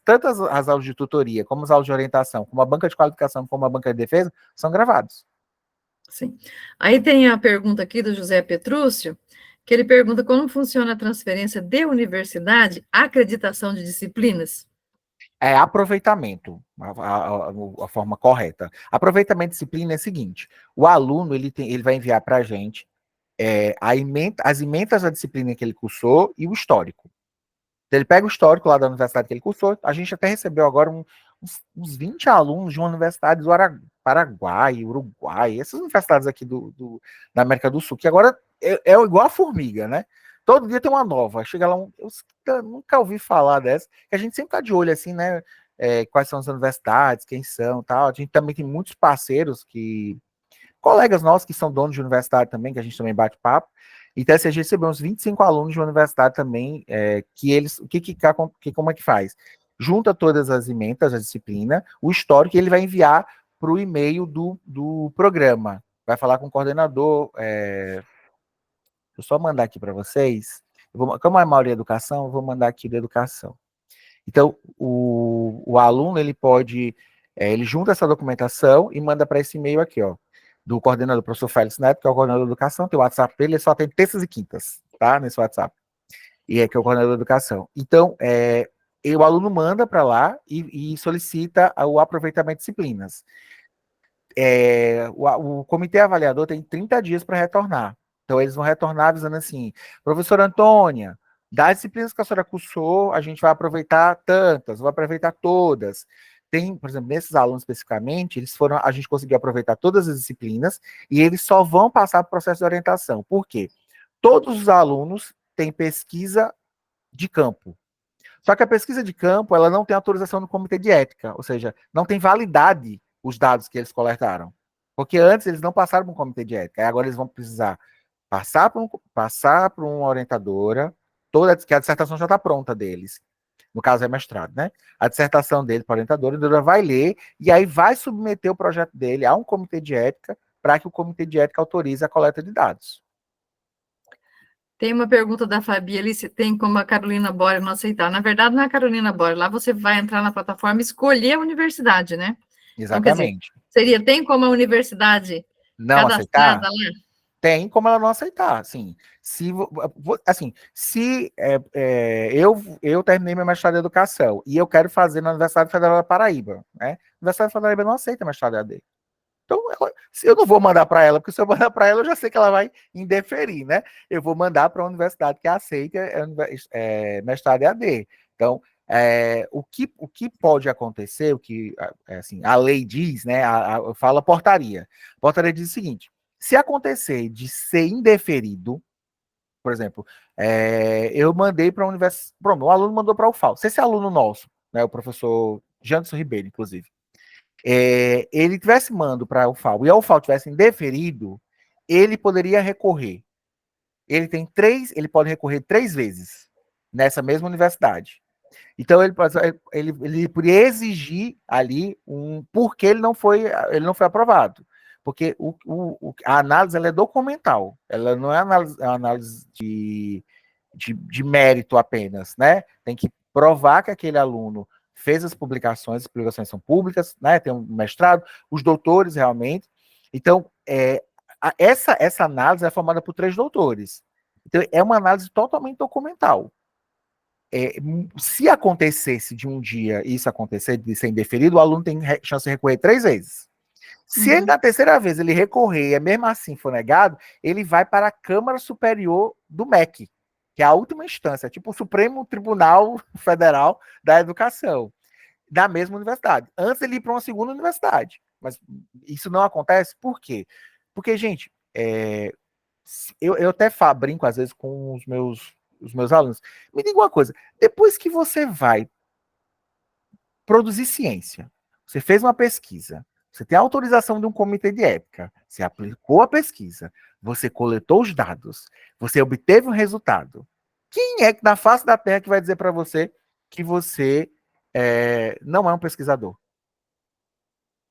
tantas as aulas de tutoria, como as aulas de orientação, como a banca de qualificação, como a banca de defesa, são gravados. Sim. Aí tem a pergunta aqui do José Petrúcio, que ele pergunta como funciona a transferência de universidade à acreditação de disciplinas. É aproveitamento, a forma correta. Aproveitamento de disciplina é o seguinte: o aluno ele vai enviar para a gente as ementas da disciplina que ele cursou e o histórico. Então, ele pega o histórico lá da universidade que ele cursou. A gente até recebeu agora uns 20 alunos de uma universidade do Paraguai, Uruguai, essas universidades aqui da América do Sul, que agora é igual a formiga, né? Todo dia tem uma nova. Chega lá, eu nunca ouvi falar dessa, que a gente sempre tá de olho assim, né? Quais são as universidades, quem são, tal. A gente também tem muitos parceiros colegas nossos que são donos de universidade também, que a gente também bate papo. Então, assim, a gente recebeu uns 25 alunos de uma universidade também, que eles, como é que faz? Junta todas as ementas da disciplina, o histórico, e ele vai enviar para o e-mail do programa. Vai falar com o coordenador. Deixa eu só mandar aqui para vocês. Como é a maioria educação, eu vou mandar aqui da educação. Então, o aluno, ele pode, ele junta essa documentação e manda para esse e-mail aqui, ó, do coordenador, professor Félix Neto, que é o coordenador de educação, tem o WhatsApp dele, ele só tem terças e quintas, tá, nesse WhatsApp, e que é o coordenador de educação. Então, o aluno manda para lá e solicita o aproveitamento de disciplinas. O comitê avaliador tem 30 dias para retornar. Então, eles vão retornar avisando assim: professora Antônia, das disciplinas que a senhora cursou, a gente vai aproveitar tantas, vai aproveitar todas. Tem, por exemplo, nesses alunos especificamente, a gente conseguiu aproveitar todas as disciplinas e eles só vão passar para o processo de orientação. Por quê? Todos os alunos têm pesquisa de campo. Só que a pesquisa de campo, ela não tem autorização do comitê de ética, ou seja, não tem validade os dados que eles coletaram. Porque antes eles não passaram para um comitê de ética, aí agora eles vão precisar passar para uma orientadora, que a dissertação já está pronta deles. No caso é mestrado, né? A dissertação dele para a orientadora vai ler e aí vai submeter o projeto dele a um comitê de ética para que o comitê de ética autorize a coleta de dados. Tem uma pergunta da Fabi ali, se tem como a Carolina Bora não aceitar. Na verdade, não é a Carolina Bora, lá você vai entrar na plataforma e escolher a universidade, né? Exatamente. Então, quer dizer, tem como a universidade não cadastrada aceitar? lá? Tem como ela não aceitar, assim. Se eu terminei meu mestrado em educação e eu quero fazer na Universidade Federal da Paraíba, né? A Universidade Federal da Paraíba não aceita mestrado EAD. Então, eu não vou mandar para ela, porque se eu mandar para ela, eu já sei que ela vai indeferir, né? Eu vou mandar para uma universidade que aceita mestrado EAD. Então, o que pode acontecer, assim, a lei diz, né? Fala portaria. A portaria diz o seguinte: se acontecer de ser indeferido, por exemplo, eu mandei para a universidade. Pronto, o aluno mandou para o UFAL. Se esse aluno nosso, né, o professor Janderson Ribeiro, inclusive, ele tivesse mando para a UFAL e a UFAL tivesse indeferido, ele poderia recorrer. Ele pode recorrer 3 vezes nessa mesma universidade. Então ele poderia exigir ali porque ele não foi aprovado. Porque a análise ela é documental, ela não é análise de mérito apenas, né? Tem que provar que aquele aluno fez as publicações são públicas, né? Tem um mestrado, os doutores realmente. Então, essa análise é formada por 3 doutores. Então, é uma análise totalmente documental. Se acontecesse de um dia isso acontecer, de ser indeferido, o aluno tem chance de recorrer 3 vezes. Se ele, na terceira vez, ele recorrer e mesmo assim for negado, ele vai para a Câmara Superior do MEC, que é a última instância, tipo o Supremo Tribunal Federal da Educação, da mesma universidade. Antes ele ir para uma segunda universidade. Mas isso não acontece por quê? Porque, gente, eu até brinco às vezes com os meus alunos. Me diga uma coisa, depois que você vai produzir ciência, você fez uma pesquisa, você tem a autorização de um comitê de ética, você aplicou a pesquisa, você coletou os dados, você obteve um resultado. Quem é que na face da Terra que vai dizer para você que você não é um pesquisador?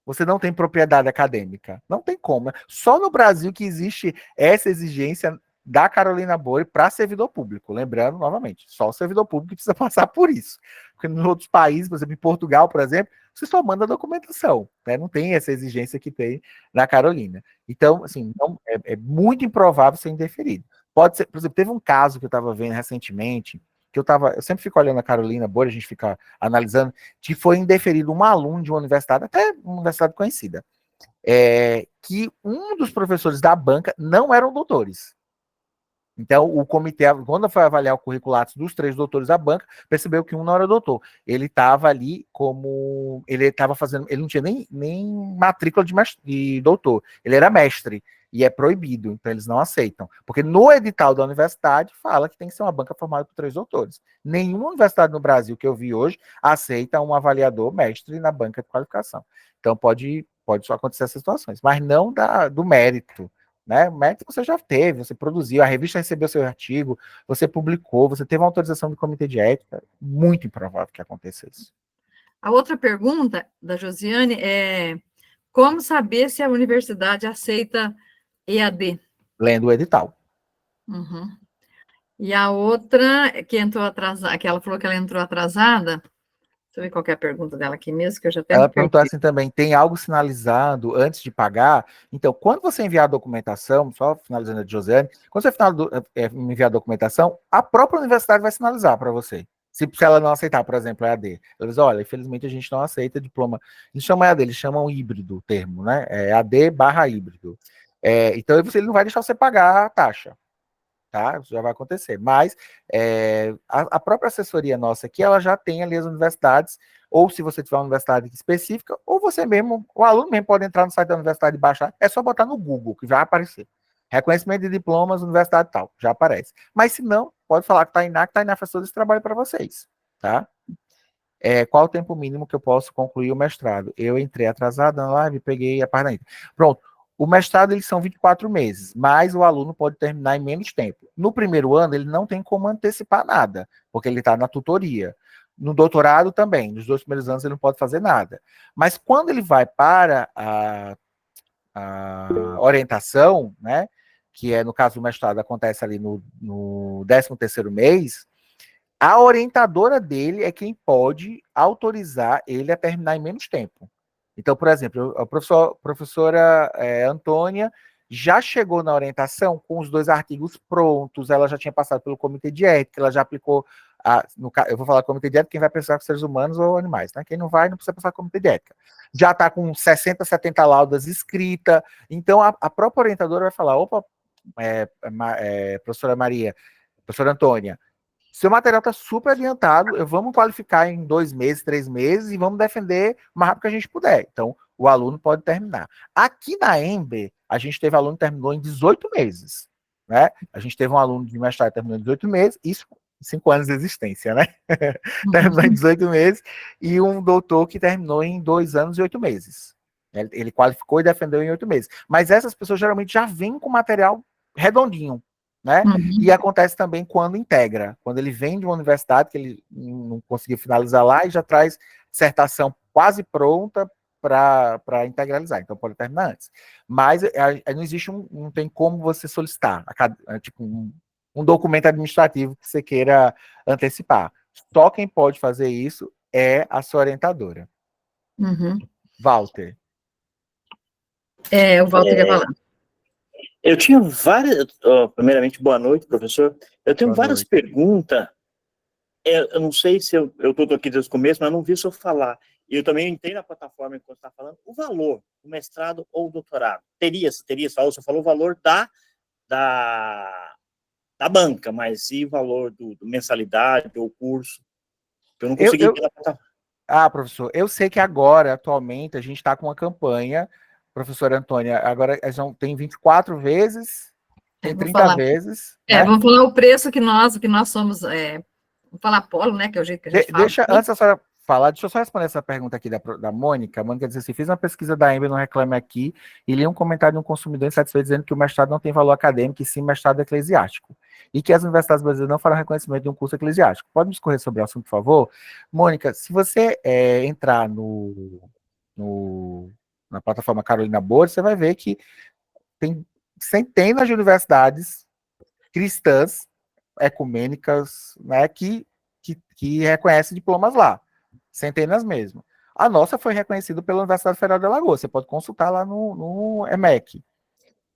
Você não tem propriedade acadêmica. Não tem como. Só no Brasil que existe essa exigência da Carolina Bore para servidor público. Lembrando, novamente, só o servidor público precisa passar por isso. Porque nos outros países, por exemplo, em Portugal, por exemplo, você só manda a documentação. Né? Não tem essa exigência que tem na Carolina. Então, assim, não, é muito improvável ser indeferido. Pode ser, por exemplo, teve um caso que eu estava vendo recentemente, que eu sempre fico olhando a Carolina Bore, a gente fica analisando, que foi indeferido um aluno de uma universidade, até uma universidade conhecida, que um dos professores da banca não eram doutores. Então, o comitê, quando foi avaliar o curricular dos 3 doutores da banca, percebeu que um não era doutor. Ele estava ali como. Ele estava fazendo. Ele não tinha nem matrícula de doutor. Ele era mestre. E é proibido, então eles não aceitam. Porque no edital da universidade fala que tem que ser uma banca formada por 3 doutores. Nenhuma universidade no Brasil que eu vi hoje aceita um avaliador mestre na banca de qualificação. Então pode só acontecer essas situações, mas não do mérito. Né? O mérito você já teve, você produziu, a revista recebeu seu artigo, você publicou, você teve uma autorização do comitê de ética. Muito improvável que aconteça isso. A outra pergunta da Josiane é: como saber se a universidade aceita EAD? Lendo o edital. Uhum. E a outra, que entrou atrasada, que ela falou que ela entrou atrasada, deixa eu ver qual que é a pergunta dela aqui mesmo, que eu já até me Ela perguntou perdi. assim também: tem algo sinalizado antes de pagar? Então, quando você enviar a documentação, só finalizando a de Josiane, quando você enviar a documentação, a própria universidade vai sinalizar para você. Se ela não aceitar, por exemplo, a EAD. Ela diz: olha, infelizmente a gente não aceita diploma. Eles chamam EAD, eles chamam híbrido o termo, né? É EAD/híbrido. Então, ele não vai deixar você pagar a taxa. Tá? Isso já vai acontecer. Mas a própria assessoria nossa aqui, ela já tem ali as universidades, ou se você tiver uma universidade específica, ou você mesmo, o aluno mesmo pode entrar no site da universidade e baixar, é só botar no Google, que vai aparecer. Reconhecimento de diplomas, universidade tal, já aparece. Mas se não, pode falar que está INAC, está INAF Assessores trabalho para vocês, tá? Qual o tempo mínimo que eu posso concluir o mestrado? Eu entrei atrasado na live, peguei a parte da. Pronto. O mestrado, eles são 24 meses, mas o aluno pode terminar em menos tempo. No primeiro ano, ele não tem como antecipar nada, porque ele está na tutoria. No doutorado também, nos 2 primeiros anos ele não pode fazer nada. Mas quando ele vai para a orientação, né, que no caso do mestrado acontece ali no 13º mês, a orientadora dele é quem pode autorizar ele a terminar em menos tempo. Então, por exemplo, a professora Antônia já chegou na orientação com os 2 artigos prontos, ela já tinha passado pelo comitê de ética, ela já aplicou, eu vou falar comitê de ética, quem vai pensar com seres humanos ou animais, né? Quem não vai, não precisa passar com comitê de ética. Já está com 60, 70 laudas escritas, então a própria orientadora vai falar, opa, professora Maria, professora Antônia, seu material está super adiantado, vamos qualificar em 2 meses, 3 meses e vamos defender o mais rápido que a gente puder. Então, o aluno pode terminar. Aqui na Ember, a gente teve aluno que terminou em 18 meses. Né? A gente teve um aluno de mestrado que terminou em 18 meses, isso 5 anos de existência, né? Terminou em 18 meses, e um doutor que terminou em 2 anos e 8 meses. Ele qualificou e defendeu em 8 meses. Mas essas pessoas geralmente já vêm com material redondinho. Né? E acontece também quando integra, quando ele vem de uma universidade que ele não conseguiu finalizar lá e já traz dissertação quase pronta para integralizar, então pode terminar antes. Mas não existe não tem como você solicitar tipo um documento administrativo que você queira antecipar. Só quem pode fazer isso é a sua orientadora. Walter. O Walter ia falar. Eu tinha várias. Primeiramente, boa noite, professor. Eu tenho várias perguntas. Eu não sei se eu estou aqui desde o começo, mas não vi o senhor falar. E eu também entrei na plataforma enquanto está falando. O valor do mestrado ou doutorado? Teria só. O senhor falou o valor da banca, mas e o valor do mensalidade ou curso? Eu não consegui ver na plataforma. Ah, professor, eu sei que agora, atualmente, a gente está com uma campanha, professora Antônia, agora tem 24 vezes, tem Vou 30 falar. vezes, né? Vamos falar o preço que nós somos, vamos falar polo, né, que é o jeito que a gente fala. Deixa, antes da senhora falar, deixa eu só responder essa pergunta aqui da Mônica. A Mônica diz assim: fiz uma pesquisa da Ember no Reclame Aqui e li um comentário de um consumidor insatisfeito dizendo que o mestrado não tem valor acadêmico e sim mestrado eclesiástico. E que as universidades brasileiras não farão reconhecimento de um curso eclesiástico. Pode me discorrer sobre o assunto, por favor? Mônica, se você entrar na plataforma Carolina Board, você vai ver que tem centenas de universidades cristãs ecumênicas, né, que reconhecem diplomas lá, centenas mesmo. A nossa foi reconhecida pela Universidade Federal de Alagoas, você pode consultar lá no EMEC,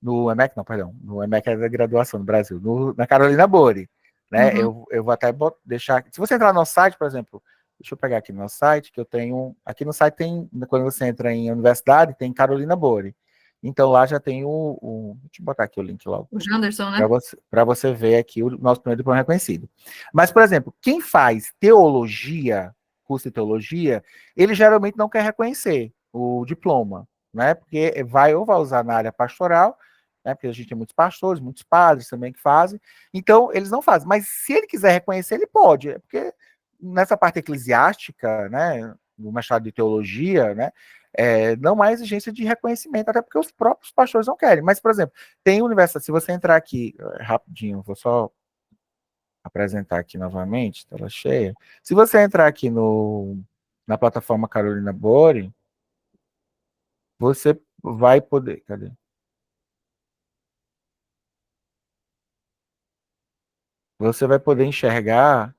no EMEC não, perdão, no EMEC é da graduação no Brasil, na Carolina Bori, né, eu vou até deixar, se você entrar no nosso site, por exemplo, deixa eu pegar aqui no nosso site, que eu tenho, aqui no site tem, quando você entra em universidade, tem Carolina Bori, então lá já tem deixa eu botar aqui o link logo. O Janderson, né? Para você ver aqui o nosso primeiro diploma reconhecido. Mas, por exemplo, quem faz teologia, curso de teologia, ele geralmente não quer reconhecer o diploma, né? Porque vai usar na área pastoral, né? Porque a gente tem muitos pastores, muitos padres também que fazem. Então, eles não fazem. Mas se ele quiser reconhecer, ele pode. Porque nessa parte eclesiástica, né? Do mestrado de teologia, né? Não há exigência de reconhecimento, até porque os próprios pastores não querem. Mas, por exemplo, tem universidade, se você entrar aqui, rapidinho, vou só apresentar aqui novamente, tela cheia. Se você entrar aqui na plataforma Carolina Bori, você vai poder. Cadê? Você vai poder enxergar.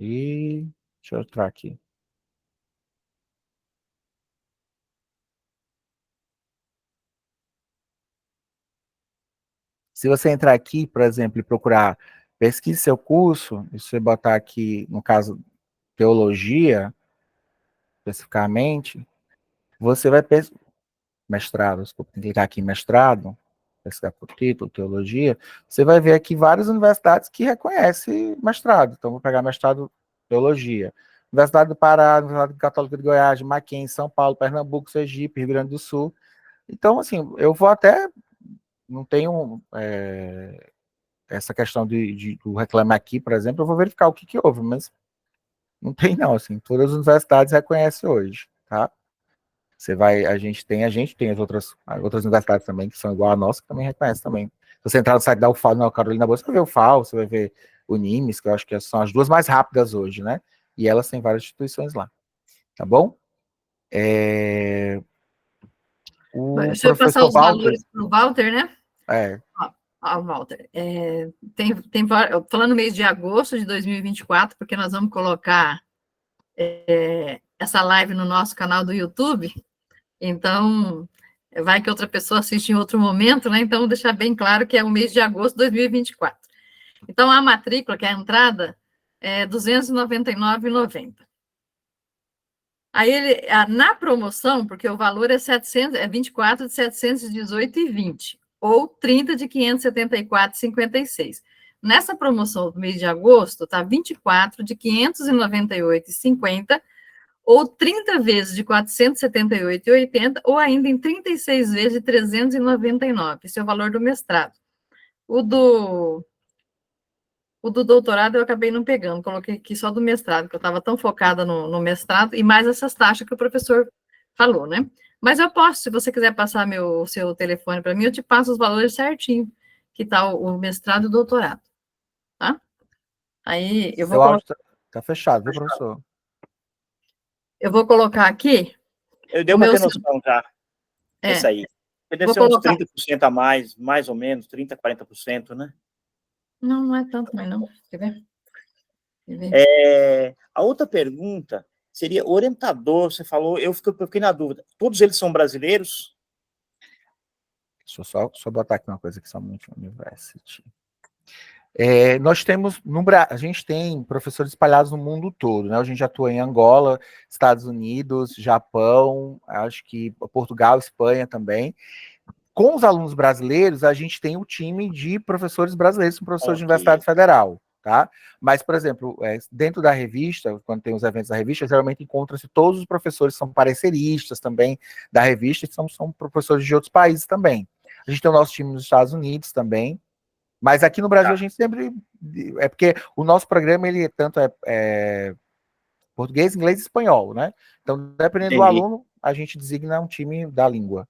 E deixa eu entrar aqui. Se você entrar aqui, por exemplo, e procurar pesquise seu curso, e você botar aqui, no caso, teologia, especificamente, você vai mestrado, desculpa, tem que clicar aqui em mestrado, pesquisar por título, teologia, você vai ver aqui várias universidades que reconhecem mestrado. Então, vou pegar mestrado teologia. Universidade do Pará, Universidade Católica de Goiás, de Mackenzie, São Paulo, Pernambuco, Sergipe, Rio Grande do Sul. Então, assim, eu vou até, não tenho essa questão do Reclame Aqui, por exemplo, eu vou verificar o que houve, mas não tem não, assim, todas as universidades reconhecem hoje, tá? A gente tem as outras universidades também, que são igual a nossa, que também reconhecem também. Se você entrar no site da UFAL, na Carolina Bolsa, você vai ver o FAO, você vai ver o NIMES, que eu acho que são as duas mais rápidas hoje, né? E elas têm várias instituições lá, tá bom? O Deixa eu passar professor os Walter, valores para o Walter, né? é, Walter, falando no mês de agosto de 2024, porque nós vamos colocar essa live no nosso canal do YouTube, então vai que outra pessoa assiste em outro momento, né? Então, vou deixar bem claro que é o mês de agosto de 2024. Então, a matrícula, que é a entrada, é R$ 299,90. Aí, na promoção, porque o valor é 24 de 718,20, ou 30 de 574,56. Nessa promoção do mês de agosto, está 24 de 598,50, ou 30 vezes de 478,80, ou ainda em 36 vezes de 399. Esse é o valor do mestrado. O do doutorado eu acabei não pegando, coloquei aqui só do mestrado, que eu estava tão focada no mestrado, e mais essas taxas que o professor falou, né? Mas eu posso, se você quiser passar o seu telefone para mim, eu te passo os valores certinho, que está o mestrado e o doutorado, tá? Aí eu vou seu áudio colocar. tá fechado, viu, professor? Eu vou colocar aqui Eu dei o uma meu. noção já, essa aí. Deve Vou ser uns colocar. 30% a mais ou menos, 30%, 40%, né? Não, não é tanto, mas não. Quer ver? Quer ver? A outra pergunta seria orientador, você falou, eu fiquei na dúvida, todos eles são brasileiros? Deixa eu só botar aqui uma coisa aqui, somente University. Nós temos, a gente tem professores espalhados no mundo todo, né? A gente atua em Angola, Estados Unidos, Japão, acho que Portugal, Espanha também. Com os alunos brasileiros, a gente tem o time de professores brasileiros, são professores de Universidade Federal, tá? Mas, por exemplo, dentro da revista, quando tem os eventos da revista, geralmente encontram-se todos os professores que são pareceristas também da revista, que são professores de outros países também. A gente tem o nosso time nos Estados Unidos também, mas aqui no Brasil a gente sempre... É porque o nosso programa, ele tanto é português, inglês e espanhol, né? Então, dependendo do aluno, a gente designa um time da língua.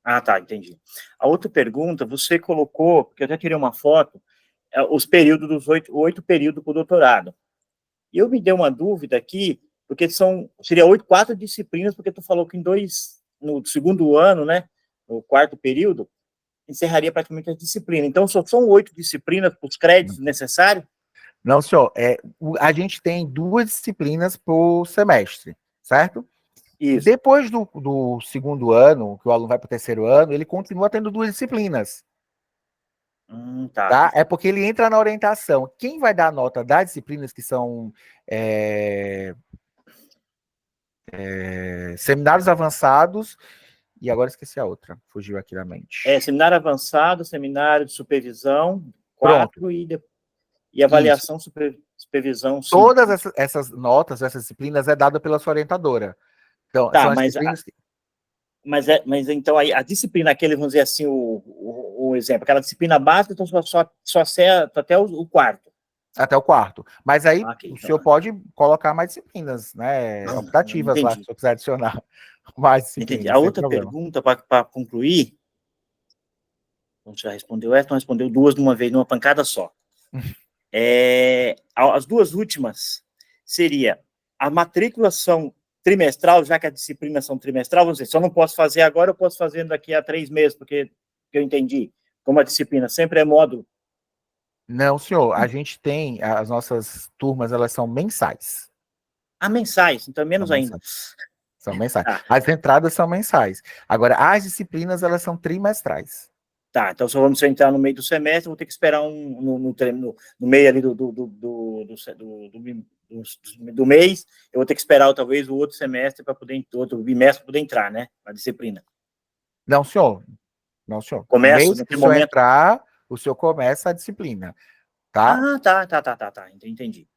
Ah, tá, entendi. A outra pergunta, você colocou, porque eu até tirei uma foto, os períodos dos 8 períodos para o doutorado. E eu me dei uma dúvida aqui, porque seria 4 disciplinas, porque tu falou que no segundo ano, né, no quarto período, encerraria praticamente a disciplina. Então, só são 8 disciplinas para os créditos necessários? Não, senhor. A gente tem 2 disciplinas por semestre, certo? Isso. Depois do segundo ano, que o aluno vai para o terceiro ano, ele continua tendo 2 disciplinas. Tá? É porque ele entra na orientação. Quem vai dar a nota das disciplinas que são seminários avançados, e agora esqueci a outra, fugiu aqui da mente. Seminário avançado, seminário de supervisão, 4, e avaliação, supervisão, 5. Todas essas notas, essas disciplinas, é dada pela sua orientadora. Então, são as disciplinas que... Mas então a disciplina, aquele, vamos dizer assim, o exemplo, aquela disciplina básica, então só acerta até o quarto. Até o quarto. Mas aí o senhor pode colocar mais disciplinas, né? Optativas lá, se o senhor quiser adicionar mais disciplinas. Entendi. A outra pergunta, para concluir, você já respondeu essa, não respondeu 2 de uma vez, numa pancada só. As 2 últimas seria a matriculação trimestral, já que as disciplinas são trimestral, vamos dizer, se eu não posso fazer agora, eu posso fazer daqui a 3 meses, porque eu entendi, como a disciplina sempre é módulo. Não, senhor, a gente tem, as nossas turmas, elas são mensais. Mensais, então menos ainda. São mensais. As entradas são mensais. Agora, as disciplinas, elas são trimestrais. Tá, então se vamos entrar no meio do semestre, vou ter que esperar no meio ali do mês, eu vou ter que esperar talvez o outro semestre para poder, outro bimestre para poder entrar, né, a disciplina. Não, senhor. Não, senhor. Começa, no momento entrar, o senhor começa a disciplina, tá? Tá, entendi.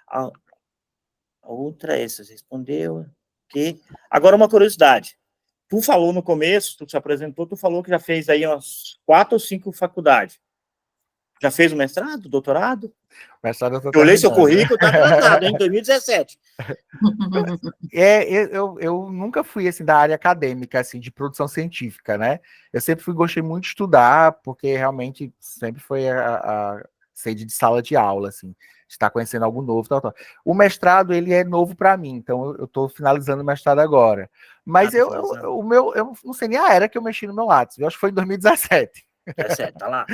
A outra essa, você respondeu, ok. Agora uma curiosidade. Tu falou no começo, tu se apresentou, tu falou que já fez aí umas 4 ou 5 faculdades. Já fez o mestrado, doutorado? Mestrado eu tô olhei seu currículo, tá atrasado, em 2017. Eu nunca fui, assim, da área acadêmica, assim, de produção científica, né? Eu sempre gostei muito de estudar, porque realmente sempre foi a sede de sala de aula, assim, estar conhecendo algo novo, tal. O mestrado, ele é novo para mim, então eu estou finalizando o mestrado agora. Mas eu não sei nem a era que eu mexi no meu Lattes, eu acho que foi em 2017. 17, tá lá.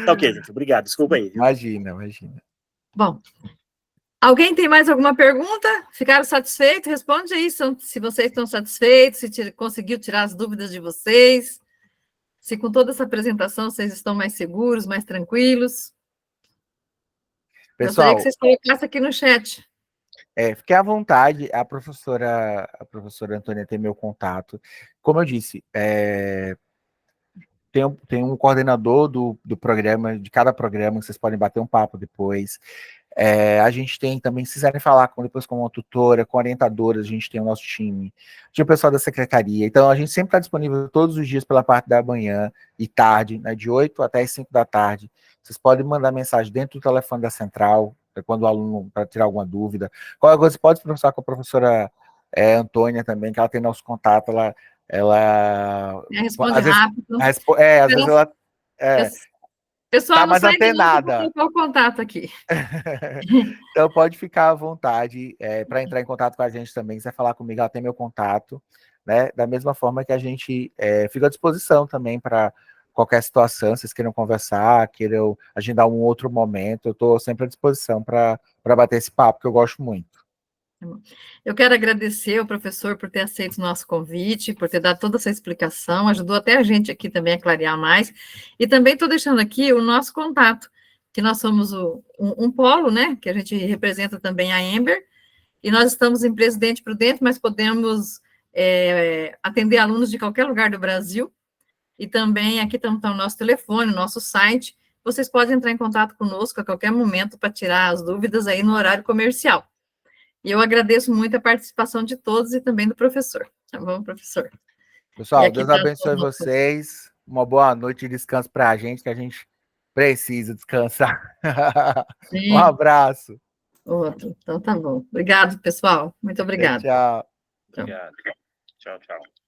Tá ok, gente, obrigado, desculpa aí. Viu? Imagina. Bom, alguém tem mais alguma pergunta? Ficaram satisfeitos? Responde aí se vocês estão satisfeitos, se conseguiu tirar as dúvidas de vocês, se com toda essa apresentação vocês estão mais seguros, mais tranquilos. Pessoal, gostaria que vocês colocassem aqui no chat. Fique à vontade, a professora Antônia tem meu contato. Como eu disse, tem um coordenador do programa, de cada programa, vocês podem bater um papo depois. A gente tem também, se quiserem falar depois com uma tutora, com orientadoras, a gente tem o nosso time, tinha o pessoal da secretaria, então a gente sempre está disponível todos os dias pela parte da manhã e tarde, né, de 8 até as 5 da tarde. Vocês podem mandar mensagem dentro do telefone da central, quando o aluno, para tirar alguma dúvida. Qualquer coisa, você pode conversar com a professora Antônia também, que ela tem nosso contato, ela responde rápido. Às vezes ela... Pessoal, tá não mais sai antenada. Vou colocar o contato aqui. Então pode ficar à vontade para entrar em contato com a gente também. Se quiser falar comigo, ela tem meu contato, né? Da mesma forma que a gente fica à disposição também para qualquer situação, se vocês queiram conversar, queiram agendar um outro momento, eu estou sempre à disposição para bater esse papo, que eu gosto muito. Eu quero agradecer ao professor por ter aceito o nosso convite, por ter dado toda essa explicação, ajudou até a gente aqui também a clarear mais, e também estou deixando aqui o nosso contato, que nós somos um polo, né, que a gente representa também a Ember, e nós estamos em Presidente Prudente, mas podemos atender alunos de qualquer lugar do Brasil, e também aqui está o nosso telefone, o nosso site, vocês podem entrar em contato conosco a qualquer momento para tirar as dúvidas aí no horário comercial. E eu agradeço muito a participação de todos e também do professor. Tá bom, professor? Pessoal, Deus abençoe vocês. Uma boa noite e descanso para a gente, que a gente precisa descansar. Sim. Um abraço. Outro. Então tá bom. Obrigado, pessoal. Muito obrigado. Tchau. Obrigado. Tchau, tchau.